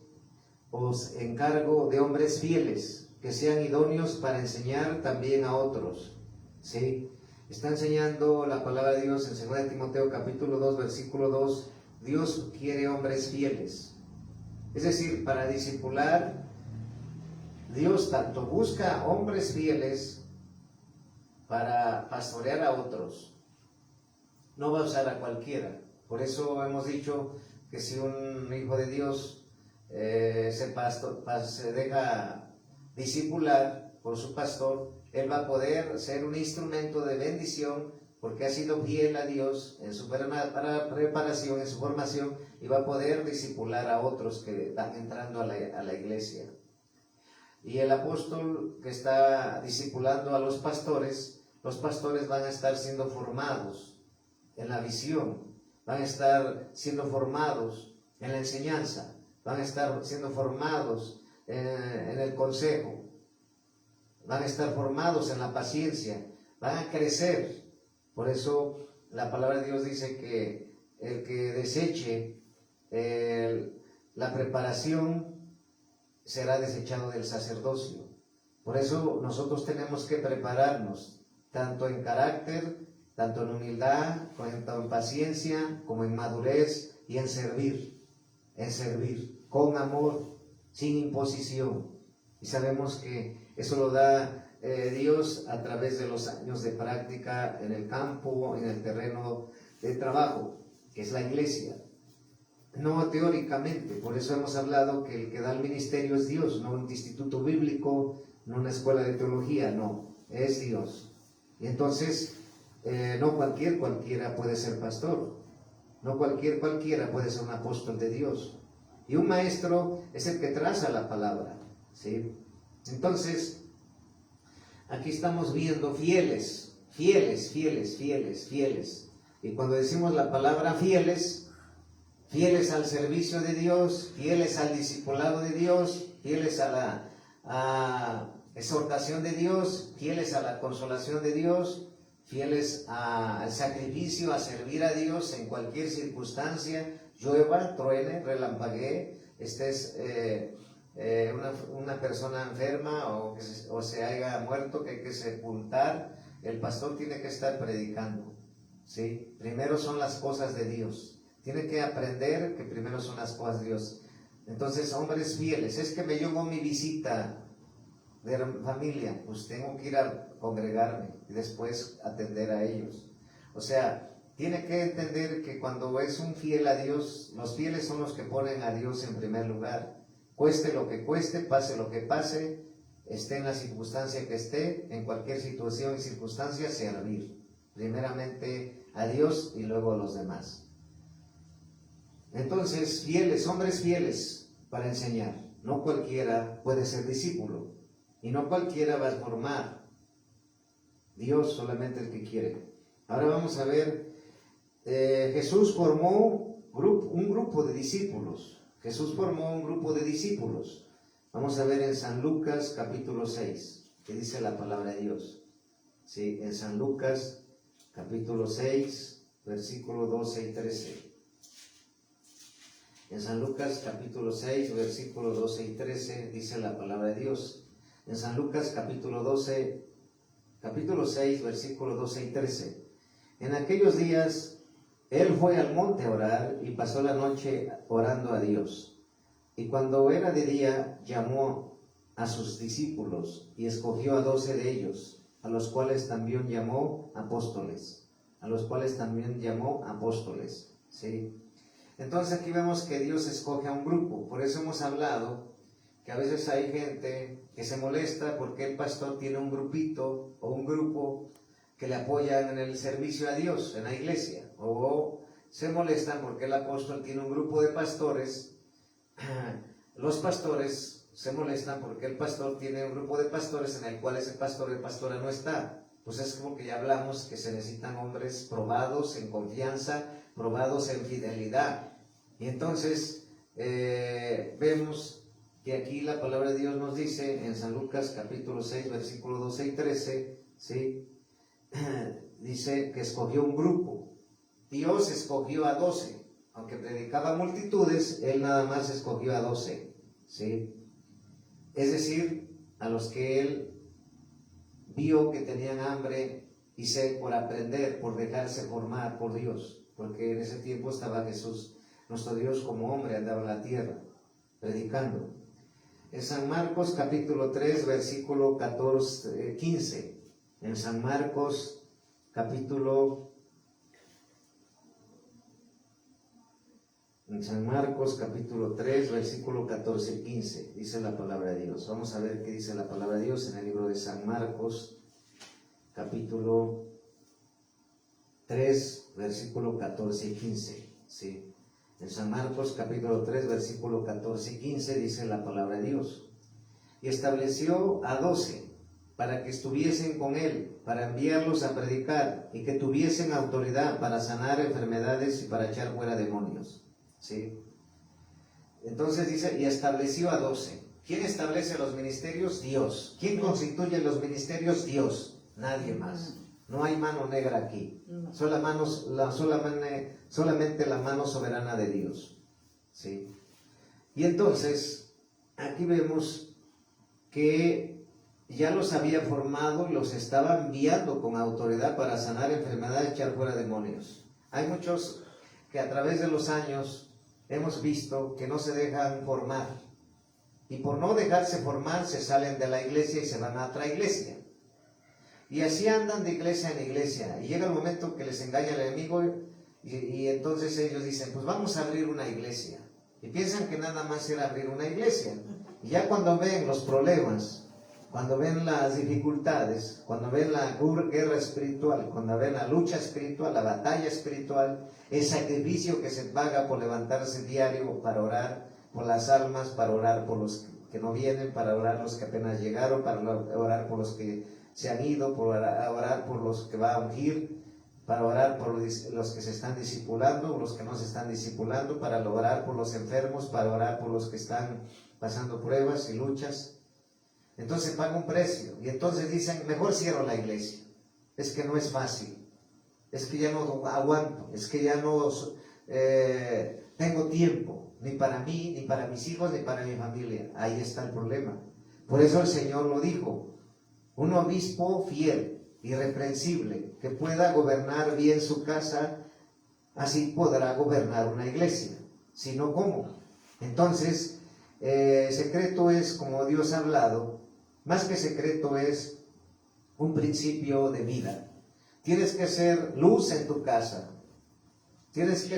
os encargo de hombres fieles, que sean idóneos para enseñar también a otros, ¿sí? Está enseñando la palabra de Dios en 2 de Timoteo capítulo 2, versículo 2. Dios quiere hombres fieles. Es decir, para discipular, Dios tanto busca hombres fieles para pastorear a otros. No va a usar a cualquiera. Por eso hemos dicho que si un hijo de Dios se deja discipular por su pastor, él va a poder ser un instrumento de bendición porque ha sido fiel a Dios en su preparación, en su formación, y va a poder discipular a otros que están entrando a la iglesia. Y el apóstol que está discipulando a los pastores van a estar siendo formados en la visión, van a estar siendo formados en la enseñanza, van a estar siendo formados en el consejo, van a estar formados en la paciencia, van a crecer. Por eso la palabra de Dios dice que el que deseche la preparación será desechado del sacerdocio. Por eso nosotros tenemos que prepararnos, tanto en carácter, tanto en humildad, tanto en paciencia, como en madurez y en servir, con amor, sin imposición. Y sabemos que eso lo da Dios a través de los años de práctica en el campo, en el terreno de trabajo, que es la iglesia. No teóricamente, por eso hemos hablado que el que da el ministerio es Dios, no un instituto bíblico, no una escuela de teología, no, es Dios. Y entonces, no cualquiera puede ser pastor, no cualquiera puede ser un apóstol de Dios. Y un maestro es el que traza la palabra, ¿sí? Entonces, aquí estamos viendo fieles. Y cuando decimos la palabra fieles al servicio de Dios, fieles al discipulado de Dios, fieles a la exhortación de Dios, fieles a la consolación de Dios, fieles al sacrificio, a servir a Dios en cualquier circunstancia, llueva, truene, relampaguee, estés una persona enferma o se haya muerto que hay que sepultar, el pastor tiene que estar predicando, ¿sí? Primero son las cosas de Dios, tiene que aprender que primero son las cosas de Dios. Entonces, hombres fieles, es que me llegó mi visita de familia, pues tengo que ir a congregarme y después atender a ellos. O sea, tiene que entender que cuando es un fiel a Dios, los fieles son los que ponen a Dios en primer lugar. Cueste lo que cueste, pase lo que pase, esté en la circunstancia que esté, en cualquier situación y circunstancia, servir. Primeramente a Dios y luego a los demás. Entonces, fieles, hombres fieles para enseñar. No cualquiera puede ser discípulo y no cualquiera va a formar. Dios solamente el que quiere. Ahora vamos a ver, Jesús formó un grupo de discípulos. Jesús formó un grupo de discípulos. Vamos a ver en San Lucas capítulo 6, que dice la palabra de Dios. Sí, en San Lucas capítulo 6, versículo 12 y 13. En San Lucas capítulo 6, versículo 12 y 13, dice la palabra de Dios. En San Lucas capítulo 6, versículo 12 y 13. En aquellos días, él fue al monte a orar y pasó la noche orando a Dios. Y cuando era de día, llamó a sus discípulos y escogió a 12 de ellos a los cuales también llamó apóstoles. ¿Sí? Entonces aquí vemos que Dios escoge a un grupo. Por eso hemos hablado que a veces hay gente que se molesta porque el pastor tiene un grupito o un grupo que le apoyan en el servicio a Dios, en la iglesia. O se molestan porque el apóstol tiene un grupo de pastores. Los pastores se molestan porque el pastor tiene un grupo de pastores en el cual ese pastor o pastora no está. Pues es como que ya hablamos que se necesitan hombres probados en confianza, probados en fidelidad. Y entonces vemos que aquí la palabra de Dios nos dice en San Lucas capítulo 6, versículos 12 y 13, ¿sí? Dice que escogió un grupo. Dios escogió a 12. Aunque predicaba multitudes, Él nada más escogió a 12, ¿sí? Es decir, a los que Él vio que tenían hambre y sed por aprender, por dejarse formar por Dios. Porque en ese tiempo estaba Jesús, nuestro Dios como hombre, andaba en la tierra, predicando. En San Marcos capítulo 3, versículo 15. En San Marcos capítulo 3, versículo 14 y 15, dice la palabra de Dios. Vamos a ver qué dice la palabra de Dios en el libro de San Marcos, capítulo 3, versículo 14 y 15, ¿sí? En San Marcos, capítulo 3, versículo 14 y 15, dice la palabra de Dios. Y estableció a 12 para que estuviesen con él, para enviarlos a predicar y que tuviesen autoridad para sanar enfermedades y para echar fuera demonios. ¿Sí? Entonces dice, y estableció a 12. ¿Quién establece los ministerios? Dios. ¿Quién constituye los ministerios? Dios. Nadie más. No hay mano negra aquí. Solamente la mano soberana de Dios. ¿Sí? Y entonces, aquí vemos que ya los había formado y los estaba enviando con autoridad para sanar enfermedades y echar fuera demonios. Hay muchos que a través de los años hemos visto que no se dejan formar. Y por no dejarse formar se salen de la iglesia y se van a otra iglesia. Y así andan de iglesia en iglesia. Y llega el momento que les engaña el enemigo y entonces ellos dicen, pues vamos a abrir una iglesia. Y piensan que nada más era abrir una iglesia. Y ya cuando ven los problemas, cuando ven las dificultades, cuando ven la guerra espiritual, cuando ven la lucha espiritual, la batalla espiritual, el sacrificio que se paga por levantarse diario para orar por las almas, para orar por los que no vienen, para orar por los que apenas llegaron, para orar por los que se han ido, para orar por los que va a ungir, para orar por los que se están discipulando, los que no se están discipulando, para orar por los enfermos, para orar por los que están pasando pruebas y luchas. Entonces paga un precio y entonces dicen, mejor cierro la iglesia, es que no es fácil, es que ya no aguanto, es que ya no tengo tiempo, ni para mí, ni para mis hijos, ni para mi familia. Ahí está el problema. Por eso el Señor lo dijo, un obispo fiel, irreprensible, que pueda gobernar bien su casa, así podrá gobernar una iglesia. Si no, ¿cómo? Entonces, secreto es, como Dios ha hablado, más que secreto es un principio de vida. Tienes que ser luz en tu casa. Tienes que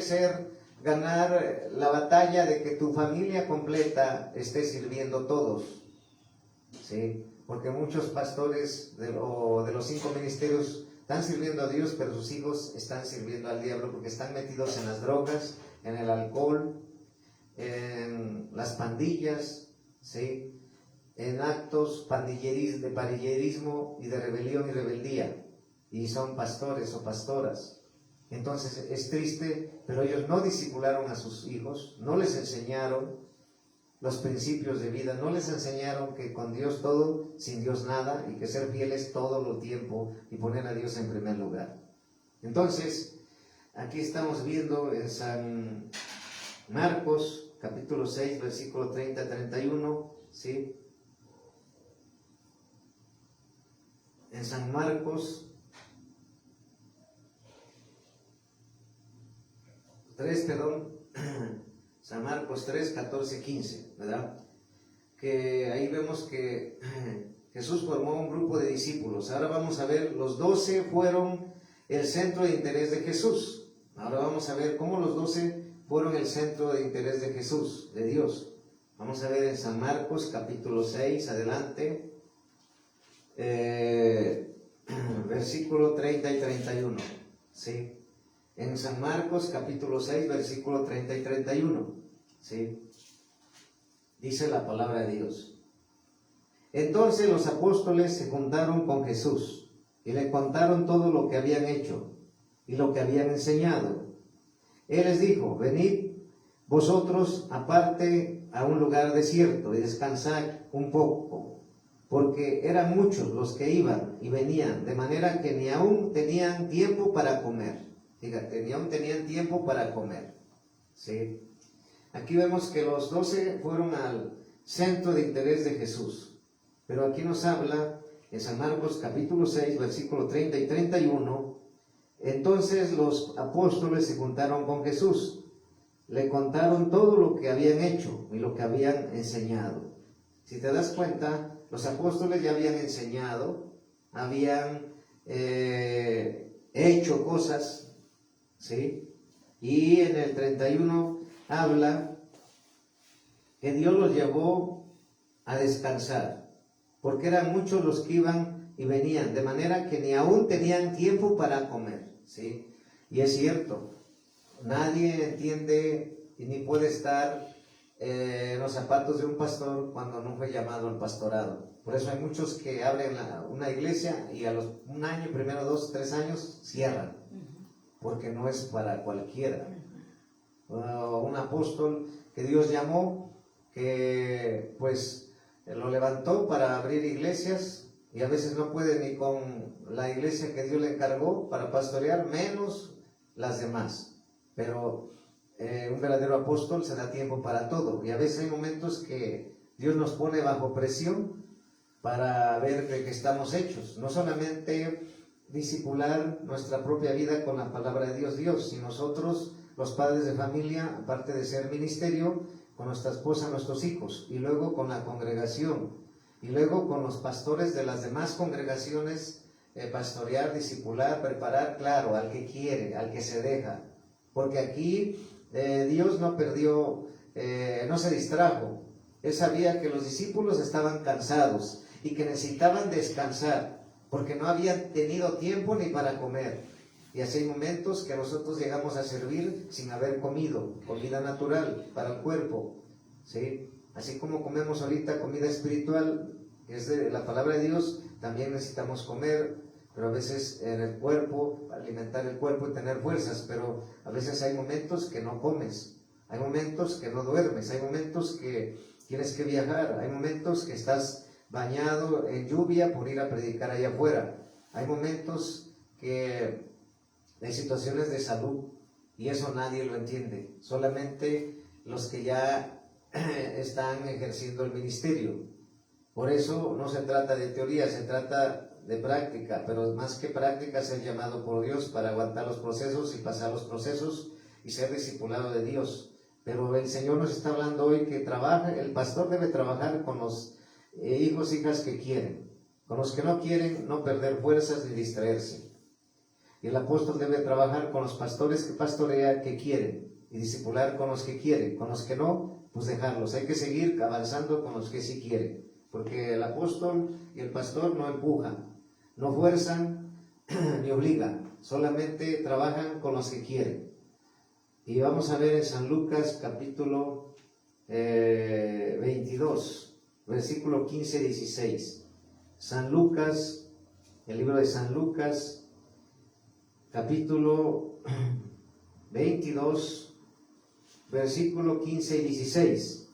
ganar la batalla de que tu familia completa esté sirviendo todos. ¿Sí? Porque muchos pastores de los 5 ministerios están sirviendo a Dios, pero sus hijos están sirviendo al diablo porque están metidos en las drogas, en el alcohol, en las pandillas, ¿sí? En actos de pandillerismo y de rebelión y rebeldía, y son pastores o pastoras. Entonces es triste, pero ellos no discipularon a sus hijos, no les enseñaron los principios de vida, no les enseñaron que con Dios todo, sin Dios nada, y que ser fieles todo el tiempo y poner a Dios en primer lugar. Entonces, aquí estamos viendo en San Marcos, capítulo 6, versículo 30-31, ¿sí? En San Marcos 3, San Marcos 3, 14, 15, ¿verdad? Que ahí vemos que Jesús formó un grupo de discípulos. Ahora vamos a ver, los 12 fueron el centro de interés de Jesús. Ahora vamos a ver cómo los 12 fueron el centro de interés de Jesús, de Dios. Vamos a ver en San Marcos capítulo 6, adelante, versículo 30 y 31. ¿Sí? En San Marcos capítulo 6, versículo 30 y 31. ¿Sí? Dice la palabra de Dios. Entonces los apóstoles se juntaron con Jesús y le contaron todo lo que habían hecho y lo que habían enseñado. Él les dijo: venid vosotros aparte a un lugar desierto y descansad un poco, porque eran muchos los que iban y venían, de manera que ni aún tenían tiempo para comer. Fíjate, ni aún tenían tiempo para comer. ¿Sí? Aquí vemos que los 12 fueron al centro de interés de Jesús. Pero aquí nos habla en San Marcos capítulo 6, versículo 30 y 31. Entonces los apóstoles se juntaron con Jesús. Le contaron todo lo que habían hecho y lo que habían enseñado. Si te das cuenta, los apóstoles ya habían enseñado, habían hecho cosas, ¿sí? Y en el 31 habla que Dios los llevó a descansar, porque eran muchos los que iban y venían, de manera que ni aún tenían tiempo para comer, ¿sí? Y es cierto, nadie entiende y ni puede estar en los zapatos de un pastor cuando no fue llamado al pastorado. Por eso hay muchos que abren una iglesia y a los un año, primero 2, 3 años, cierran, porque no es para cualquiera. Un apóstol que Dios llamó, que pues lo levantó para abrir iglesias, y a veces no puede ni con la iglesia que Dios le encargó para pastorear, menos las demás. Pero un verdadero apóstol se da tiempo para todo, y a veces hay momentos que Dios nos pone bajo presión para ver de qué estamos hechos. No solamente discipular nuestra propia vida con la palabra de Dios, sino nosotros, los padres de familia, aparte de ser ministerio, con nuestra esposa, nuestros hijos, y luego con la congregación, y luego con los pastores de las demás congregaciones, pastorear, discipular, preparar, claro, al que quiere, al que se deja, porque aquí Dios no perdió, no se distrajo. Él sabía que los discípulos estaban cansados y que necesitaban descansar, porque no habían tenido tiempo ni para comer. Y así hay momentos que nosotros llegamos a servir sin haber comido, comida natural para el cuerpo, ¿sí? Así como comemos ahorita comida espiritual, que es de la palabra de Dios, también necesitamos comer, pero a veces en el cuerpo, alimentar el cuerpo y tener fuerzas, pero a veces hay momentos que no comes, hay momentos que no duermes, hay momentos que tienes que viajar, hay momentos que estás bañado en lluvia por ir a predicar allá afuera, hay momentos que hay situaciones de salud, y eso nadie lo entiende, solamente los que ya están ejerciendo el ministerio. Por eso no se trata de teoría, se trata de práctica, pero más que práctica, ser llamado por Dios para aguantar los procesos y pasar los procesos y ser discipulado de Dios. Pero el Señor nos está hablando hoy que el pastor debe trabajar con los hijos, hijas que quieren, con los que no quieren, no perder fuerzas ni distraerse. Y el apóstol debe trabajar con los pastores que pastorea, que quieren, y discipular con los que quieren. Con los que no, pues dejarlos. Hay que seguir avanzando con los que sí quieren, porque el apóstol y el pastor no empujan, no fuerzan ni obligan, solamente trabajan con los que quieren. Y vamos a ver en San Lucas capítulo 22, versículo 15-16. San Lucas, el libro de San Lucas, capítulo 22, versículo 15 y 16.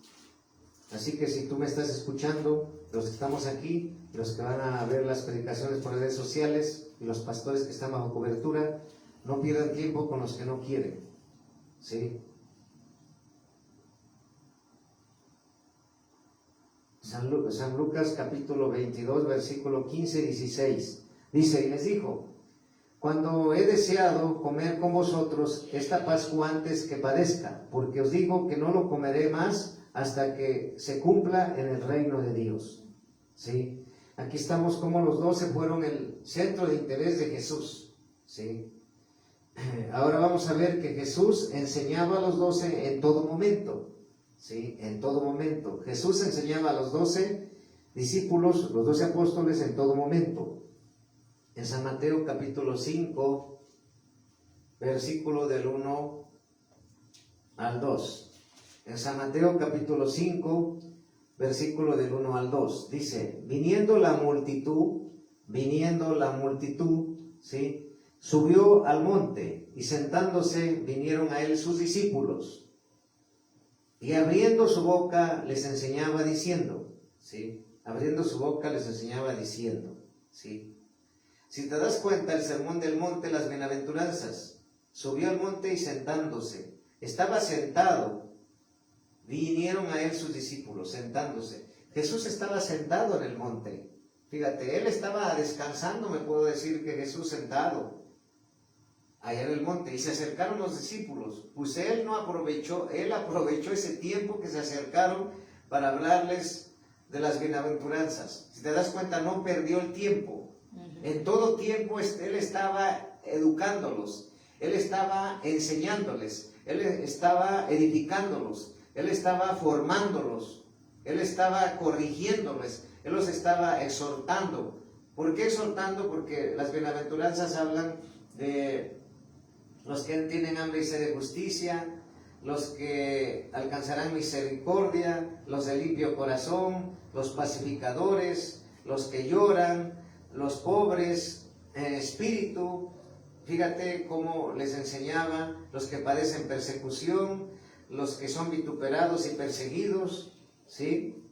Así que si tú me estás escuchando, los que estamos aquí, los que van a ver las predicaciones por redes sociales y los pastores que están bajo cobertura, no pierdan tiempo con los que no quieren, ¿sí? San Lucas capítulo 22, versículo 15 y 16. Dice, y les dijo: cuando he deseado comer con vosotros esta Pascua antes que padezca, porque os digo que no lo comeré más hasta que se cumpla en el reino de Dios. ¿Sí? aquí estamos como los 12 fueron el centro de interés de Jesús, ¿sí? Ahora vamos a ver que Jesús enseñaba a los 12 en todo momento, ¿sí? En todo momento. Jesús enseñaba a los 12 discípulos, los 12 apóstoles en todo momento. En San Mateo capítulo 5, versículo del 1 al 2. En San Mateo capítulo 5, versículo del 1 al 2. Dice, viniendo la multitud, ¿sí? Subió al monte y sentándose vinieron a él sus discípulos. Y abriendo su boca les enseñaba diciendo, ¿sí? Abriendo su boca les enseñaba diciendo, ¿sí? Si te das cuenta, el sermón del monte, las bienaventuranzas, subió al monte y sentándose, estaba sentado, vinieron a él sus discípulos, sentándose. Jesús estaba sentado en el monte, fíjate, él estaba descansando, me puedo decir que Jesús sentado, allá en el monte, y se acercaron los discípulos, pues él aprovechó ese tiempo que se acercaron para hablarles de las bienaventuranzas. Si te das cuenta, no perdió el tiempo. En todo tiempo él estaba educándolos, él estaba enseñándoles, él estaba edificándolos, él estaba formándolos, él estaba corrigiéndoles, él los estaba exhortando. ¿Por qué exhortando? Porque las bienaventuranzas hablan de los que tienen hambre y sed de justicia, los que alcanzarán misericordia, los de limpio corazón, los pacificadores, los que lloran, los pobres en espíritu. Fíjate cómo les enseñaba, los que padecen persecución, los que son vituperados y perseguidos, ¿sí?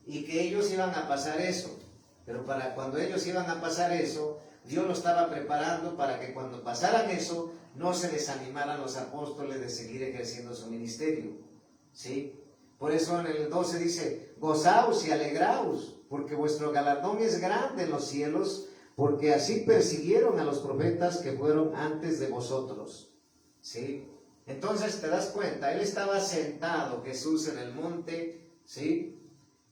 Y que ellos iban a pasar eso. Pero para cuando ellos iban a pasar eso, Dios lo estaba preparando para que cuando pasaran eso, no se desanimaran los apóstoles de seguir ejerciendo su ministerio, ¿sí? Por eso en el 12 dice, gozaos y alegraos, porque vuestro galardón es grande en los cielos, porque así persiguieron a los profetas que fueron antes de vosotros, ¿sí? Entonces te das cuenta, él estaba sentado, Jesús, en el monte, ¿sí?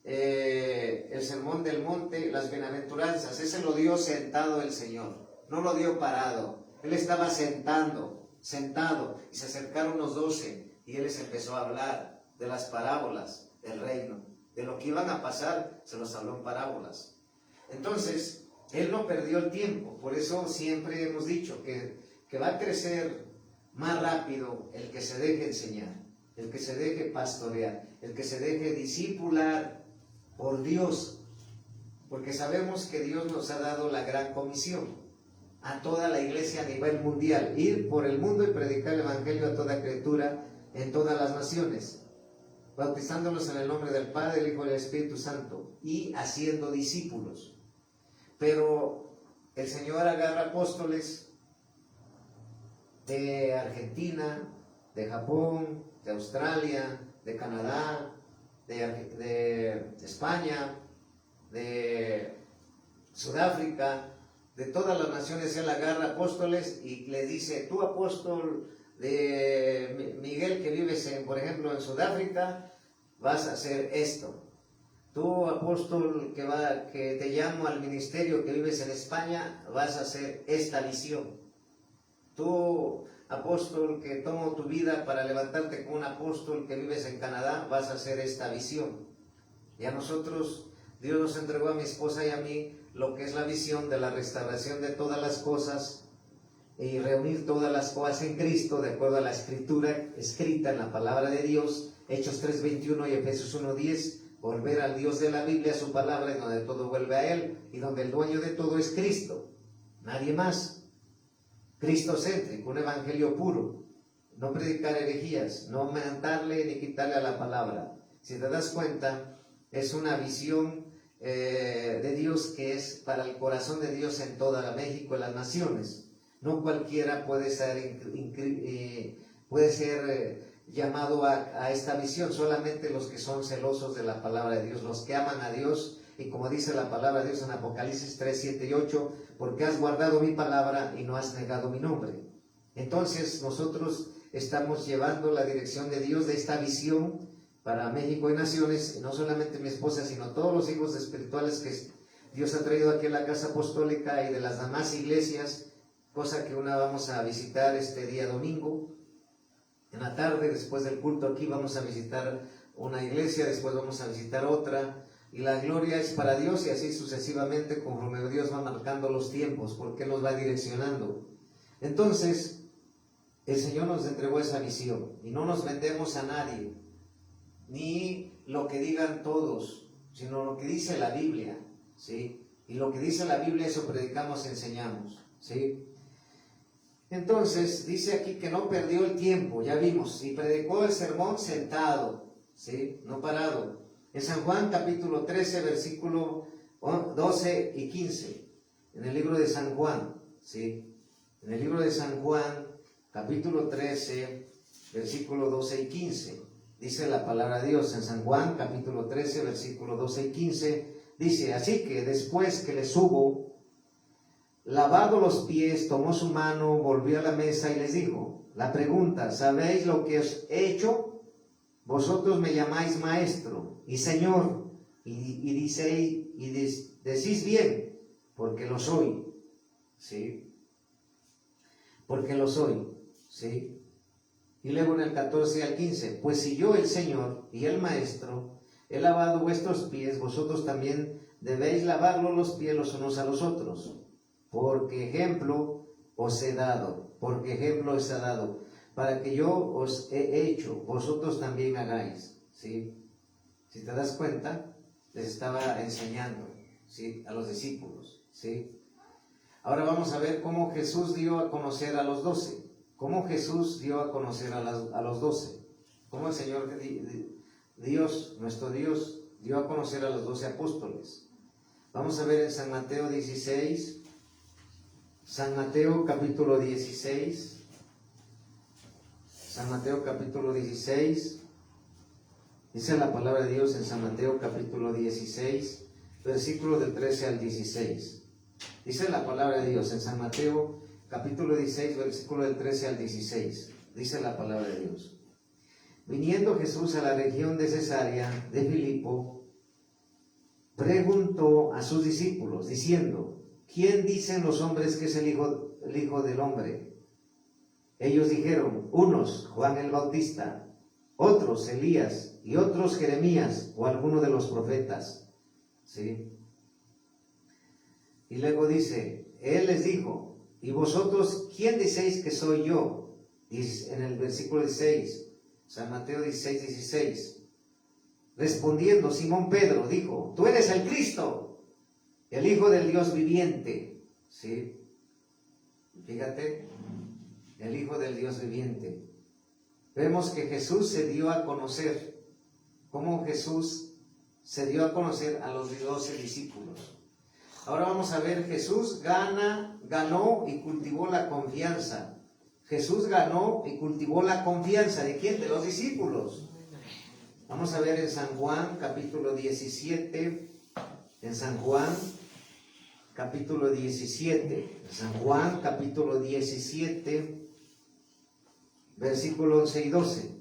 El sermón del monte, las bienaventuranzas, ese lo dio sentado el Señor, no lo dio parado. Él estaba sentado, y se acercaron los 12 y él les empezó a hablar de las parábolas del reino, de lo que iban a pasar, se los habló en parábolas. Entonces, él no perdió el tiempo, por eso siempre hemos dicho que va a crecer más rápido el que se deje enseñar, el que se deje pastorear, el que se deje discipular por Dios, porque sabemos que Dios nos ha dado la gran comisión a toda la iglesia a nivel mundial, ir por el mundo y predicar el evangelio a toda criatura en todas las naciones, bautizándolos en el nombre del Padre, del Hijo y del Espíritu Santo, y haciendo discípulos. Pero el Señor agarra apóstoles de Argentina, de Japón, de Australia, de Canadá, de España, de Sudáfrica, de todas las naciones. Él agarra apóstoles y le dice, tú apóstol de Miguel que vives por ejemplo en Sudáfrica, vas a hacer esto. Tú apóstol que te llamo al ministerio que vives en España, vas a hacer esta visión. Tú apóstol que tomo tu vida para levantarte como un apóstol que vives en Canadá, vas a hacer esta visión. Y a nosotros, Dios nos entregó a mi esposa y a mí lo que es la visión de la restauración de todas las cosas y reunir todas las cosas en Cristo de acuerdo a la escritura escrita en la palabra de Dios, Hechos 3:21 y Efesios 1:10, volver al Dios de la Biblia, a su palabra, en donde todo vuelve a Él y donde el dueño de todo es Cristo, nadie más. Cristocéntrico, un evangelio puro, no predicar herejías, no aumentarle ni quitarle a la palabra. Si te das cuenta, es una visión de Dios que es para el corazón de Dios en toda la México y las naciones. No cualquiera puede ser llamado a esta visión, solamente los que son celosos de la palabra de Dios, los que aman a Dios, y como dice la palabra de Dios en Apocalipsis 3, 7 y 8, porque has guardado mi palabra y no has negado mi nombre. Entonces nosotros estamos llevando la dirección de Dios de esta visión para México y naciones, y no solamente mi esposa, sino todos los hijos espirituales que Dios ha traído aquí a la Casa Apostólica y de las demás iglesias, cosa que una vamos a visitar este día domingo. En la tarde, después del culto aquí, vamos a visitar una iglesia, después vamos a visitar otra. Y la gloria es para Dios y así sucesivamente conforme Dios va marcando los tiempos, porque nos va direccionando. Entonces, el Señor nos entregó esa visión y no nos vendemos a nadie, ni lo que digan todos, sino lo que dice la Biblia, ¿sí? Y lo que dice la Biblia, eso predicamos, enseñamos, ¿sí? Entonces, dice aquí que no perdió el tiempo, ya vimos, y predicó el sermón sentado, ¿sí? No parado. En San Juan capítulo 13, versículo 12 y 15, en el libro de San Juan, ¿sí? En el libro de San Juan, capítulo 13, versículo 12 y 15, dice la palabra de Dios. En San Juan, capítulo 13, versículo 12 y 15, dice: así que después que les hubo lavado los pies, tomó su mano, volvió a la mesa y les dijo, la pregunta, ¿sabéis lo que os he hecho? Vosotros me llamáis maestro y señor, decís bien, porque lo soy, ¿sí? Porque lo soy, ¿sí? Y luego en el 14 al 15, pues si yo, el Señor y el Maestro, he lavado vuestros pies, vosotros también debéis lavarlos los pies los unos a los otros, porque ejemplo os he dado, para que yo os he hecho, vosotros también hagáis, ¿sí? Si te das cuenta, les estaba enseñando, ¿sí? A los discípulos, ¿sí? Ahora vamos a ver cómo Jesús dio a conocer a los 12. ¿Cómo Jesús dio a conocer a los 12? ¿Cómo el Señor Dios, nuestro Dios, dio a conocer a los 12 apóstoles? Vamos a ver en San Mateo 16, San Mateo capítulo 16, San Mateo capítulo 16, dice la palabra de Dios en San Mateo capítulo 16, versículo del 13 al 16. Dice la palabra de Dios en San Mateo capítulo 16, versículo del 13 al 16. Dice la palabra de Dios. Viniendo Jesús a la región de Cesarea de Filipo, preguntó a sus discípulos, diciendo, ¿quién dicen los hombres que es el Hijo del Hombre? Ellos dijeron, unos Juan el Bautista, otros Elías, y otros Jeremías o alguno de los profetas. ¿Sí? Y luego dice, él les dijo, ¿y vosotros quién decéis que soy yo? Dice en el versículo 16, San Mateo 16, 16. Respondiendo Simón Pedro, dijo, tú eres el Cristo, el Hijo del Dios viviente. ¿Sí? Fíjate, el Hijo del Dios viviente. Vemos que Jesús se dio a conocer. ¿Cómo Jesús se dio a conocer a los 12 discípulos? Ahora vamos a ver, Jesús ganó y cultivó la confianza. Jesús ganó y cultivó la confianza. ¿De quién? De los discípulos. Vamos a ver en San Juan capítulo 17, en San Juan capítulo 17, San Juan capítulo 17, versículo 11 y 12.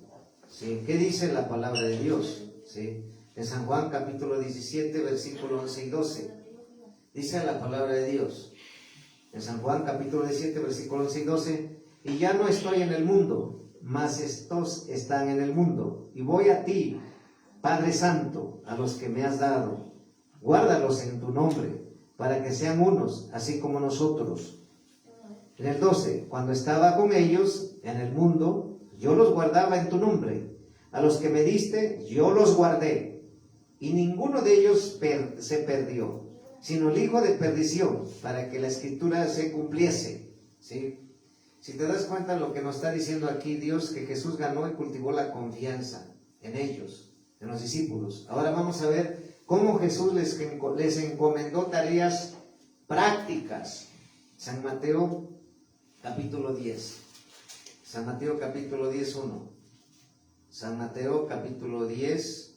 ¿Sí? ¿Qué dice la palabra de Dios? ¿Sí? En San Juan capítulo 17, versículo 11 y 12. Dice la palabra de Dios. En San Juan capítulo 17, versículo 11 y 12. Y ya no estoy en el mundo, mas estos están en el mundo. Y voy a ti, Padre Santo, a los que me has dado. Guárdalos en tu nombre, para que sean unos, así como nosotros. En el 12, cuando estaba con ellos en el mundo, yo los guardaba en tu nombre. A los que me diste, yo los guardé. Y ninguno de ellos se perdió, sino el hijo de perdición, para que la escritura se cumpliese. ¿Sí? Si te das cuenta lo que nos está diciendo aquí Dios, que Jesús ganó y cultivó la confianza en ellos, en los discípulos. Ahora vamos a ver cómo Jesús les encomendó tareas prácticas. San Mateo capítulo 10. San Mateo capítulo 10, 1. San Mateo capítulo 10,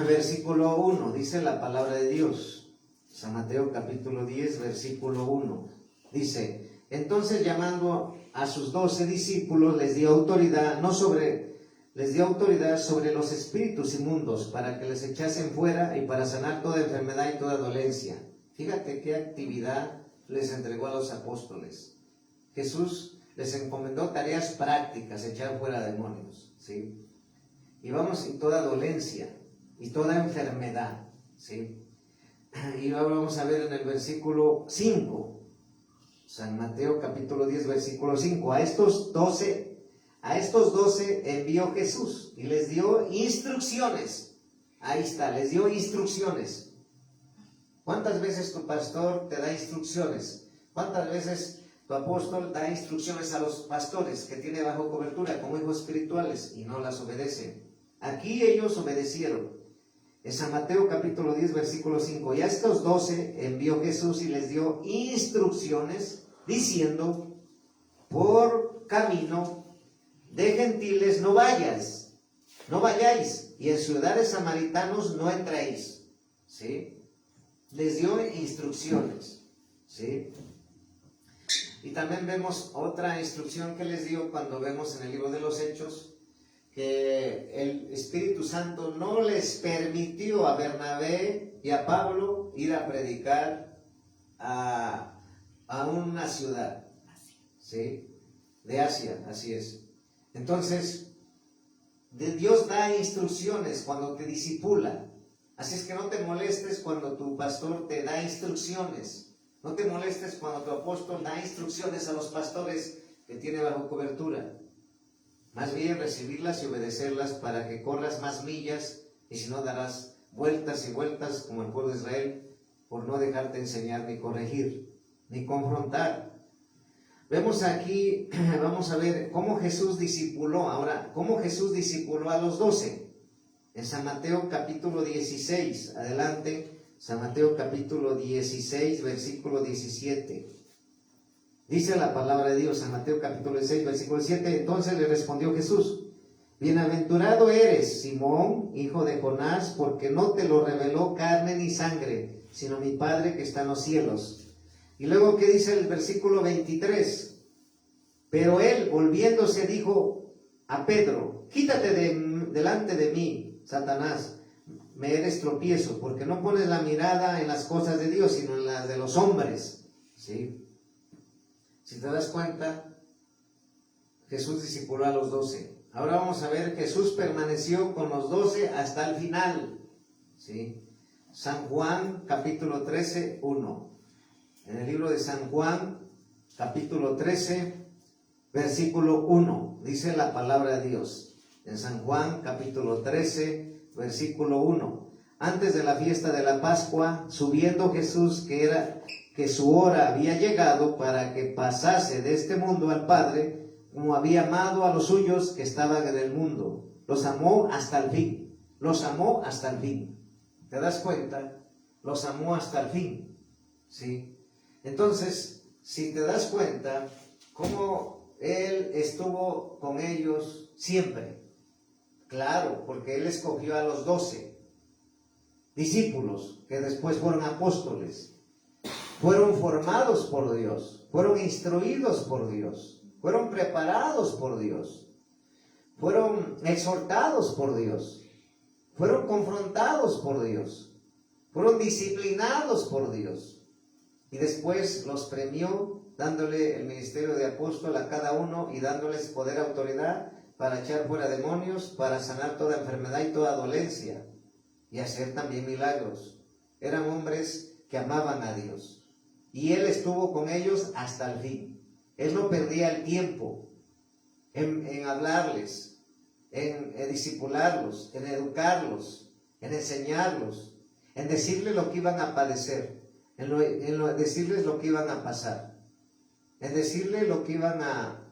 versículo 1. Dice la palabra de Dios. San Mateo capítulo 10, versículo 1. Dice, entonces llamando a sus 12 discípulos les dio autoridad no sobre les dio autoridad sobre los espíritus inmundos para que les echasen fuera y para sanar toda enfermedad y toda dolencia. Fíjate qué actividad les entregó a los apóstoles. Jesús les encomendó tareas prácticas, echar fuera demonios, ¿sí? Y toda dolencia y toda enfermedad, ¿sí? Y ahora vamos a ver en el versículo 5, San Mateo capítulo 10, versículo 5, a estos 12 envió Jesús y les dio instrucciones. Ahí está, les dio instrucciones. ¿Cuántas veces tu pastor te da instrucciones? ¿Cuántas veces tu apóstol da instrucciones a los pastores que tiene bajo cobertura como hijos espirituales y no las obedecen? Aquí ellos obedecieron. En San Mateo capítulo 10, versículo 5, y a estos 12 envió Jesús y les dio instrucciones diciendo: por camino de gentiles no vayáis, y en ciudades samaritanos no entréis, ¿sí? Les dio instrucciones, ¿sí? Y también vemos otra instrucción que les dio cuando vemos en el libro de los Hechos, que el Espíritu Santo no les permitió a Bernabé y a Pablo ir a predicar a una ciudad, ¿sí? De Asia, así es. Entonces, Dios da instrucciones cuando te discipula. Así es que no te molestes cuando tu pastor te da instrucciones. No te molestes cuando tu apóstol da instrucciones a los pastores que tiene bajo cobertura. Más bien recibirlas y obedecerlas para que corras más millas, y si no darás vueltas y vueltas como el pueblo de Israel por no dejarte enseñar ni corregir ni confrontar. Vemos aquí, vamos a ver cómo Jesús discipuló. Ahora, cómo Jesús discipuló a los 12. En San Mateo capítulo 16, adelante, San Mateo capítulo 16, versículo 17. Dice la palabra de Dios, San Mateo capítulo 16, versículo 7. Entonces le respondió Jesús: bienaventurado eres, Simón, hijo de Jonás, porque no te lo reveló carne ni sangre, sino mi Padre que está en los cielos. Y luego, ¿qué dice el versículo 23? Pero él, volviéndose, dijo a Pedro: quítate delante de mí, Satanás, me eres tropiezo, porque no pones la mirada en las cosas de Dios, sino en las de los hombres, ¿sí? Si te das cuenta, Jesús discipuló a los 12. Ahora vamos a ver, Jesús permaneció con los 12 hasta el final, ¿sí? San Juan capítulo 13, 1. En el libro de San Juan capítulo 13, versículo 1, dice la palabra de Dios. En San Juan capítulo 13, versículo 1. Antes de la fiesta de la Pascua, subiendo Jesús, que su hora había llegado para que pasase de este mundo al Padre, como había amado a los suyos que estaban en el mundo. Los amó hasta el fin. Los amó hasta el fin. ¿Te das cuenta? Los amó hasta el fin, ¿sí? Entonces, si te das cuenta, cómo Él estuvo con ellos siempre. Claro, porque Él escogió a los 12 discípulos, que después fueron apóstoles. Fueron formados por Dios, fueron instruidos por Dios, fueron preparados por Dios, fueron exhortados por Dios, fueron confrontados por Dios, fueron disciplinados por Dios. Y después los premió dándole el ministerio de apóstol a cada uno y dándoles poder, autoridad para echar fuera demonios, para sanar toda enfermedad y toda dolencia y hacer también milagros. Eran hombres que amaban a Dios. Y Él estuvo con ellos hasta el fin. Él no perdía el tiempo en hablarles, en discipularlos, en educarlos, en enseñarlos, en decirles lo que iban a padecer, en decirles lo que iban a pasar, en decirles lo que iban a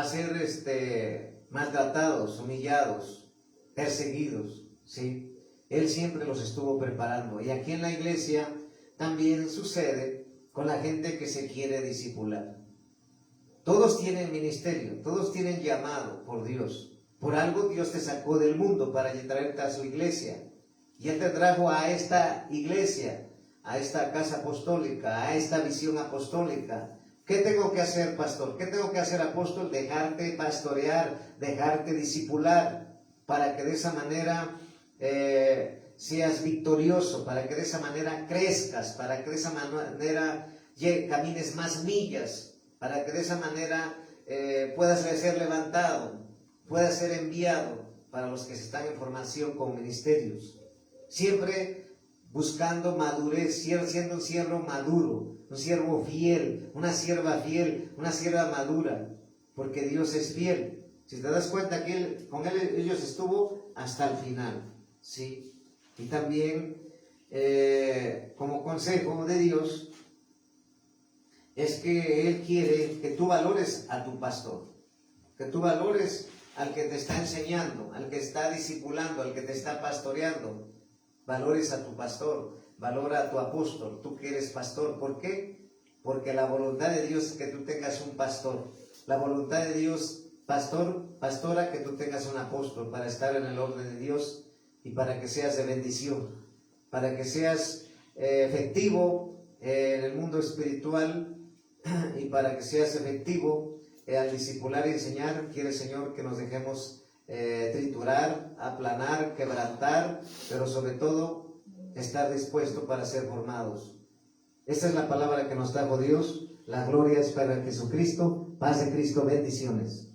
ser maltratados, humillados, perseguidos, ¿sí? Él siempre los estuvo preparando. Y aquí en la iglesia también sucede con la gente que se quiere discipular. Todos tienen ministerio, todos tienen llamado por Dios. Por algo Dios te sacó del mundo para traerte a su iglesia. Y Él te trajo a esta iglesia, a esta casa apostólica, a esta visión apostólica, ¿Qué tengo que hacer, pastor? ¿Qué tengo que hacer, apóstol? Dejarte pastorear, dejarte discipular, para que de esa manera seas victorioso, para que de esa manera crezcas, para que de esa manera camines más millas, para que de esa manera puedas ser levantado, puedas ser enviado para los que están en formación con ministerios. Siempre buscando madurez, siendo un siervo maduro, un siervo fiel, una sierva fiel, una sierva madura, porque Dios es fiel. Si te das cuenta que con ellos estuvo hasta el final, ¿sí? Y también, como consejo de Dios, es que Él quiere que tú valores a tu pastor, que tú valores al que te está enseñando, al que está discipulando, al que te está pastoreando. Valores a tu pastor, valora a tu apóstol, tú que eres pastor. ¿Por qué? Porque la voluntad de Dios es que tú tengas un pastor. La voluntad de Dios, pastora, que tú tengas un apóstol para estar en el orden de Dios y para que seas de bendición, para que seas efectivo en el mundo espiritual y para que seas efectivo al discipular y enseñar. Quiere el Señor que nos dejemos triturar, aplanar, quebrantar, pero sobre todo estar dispuesto para ser formados. Esta es la palabra que nos trajo Dios. La gloria es para Jesucristo. Paz de Cristo, bendiciones.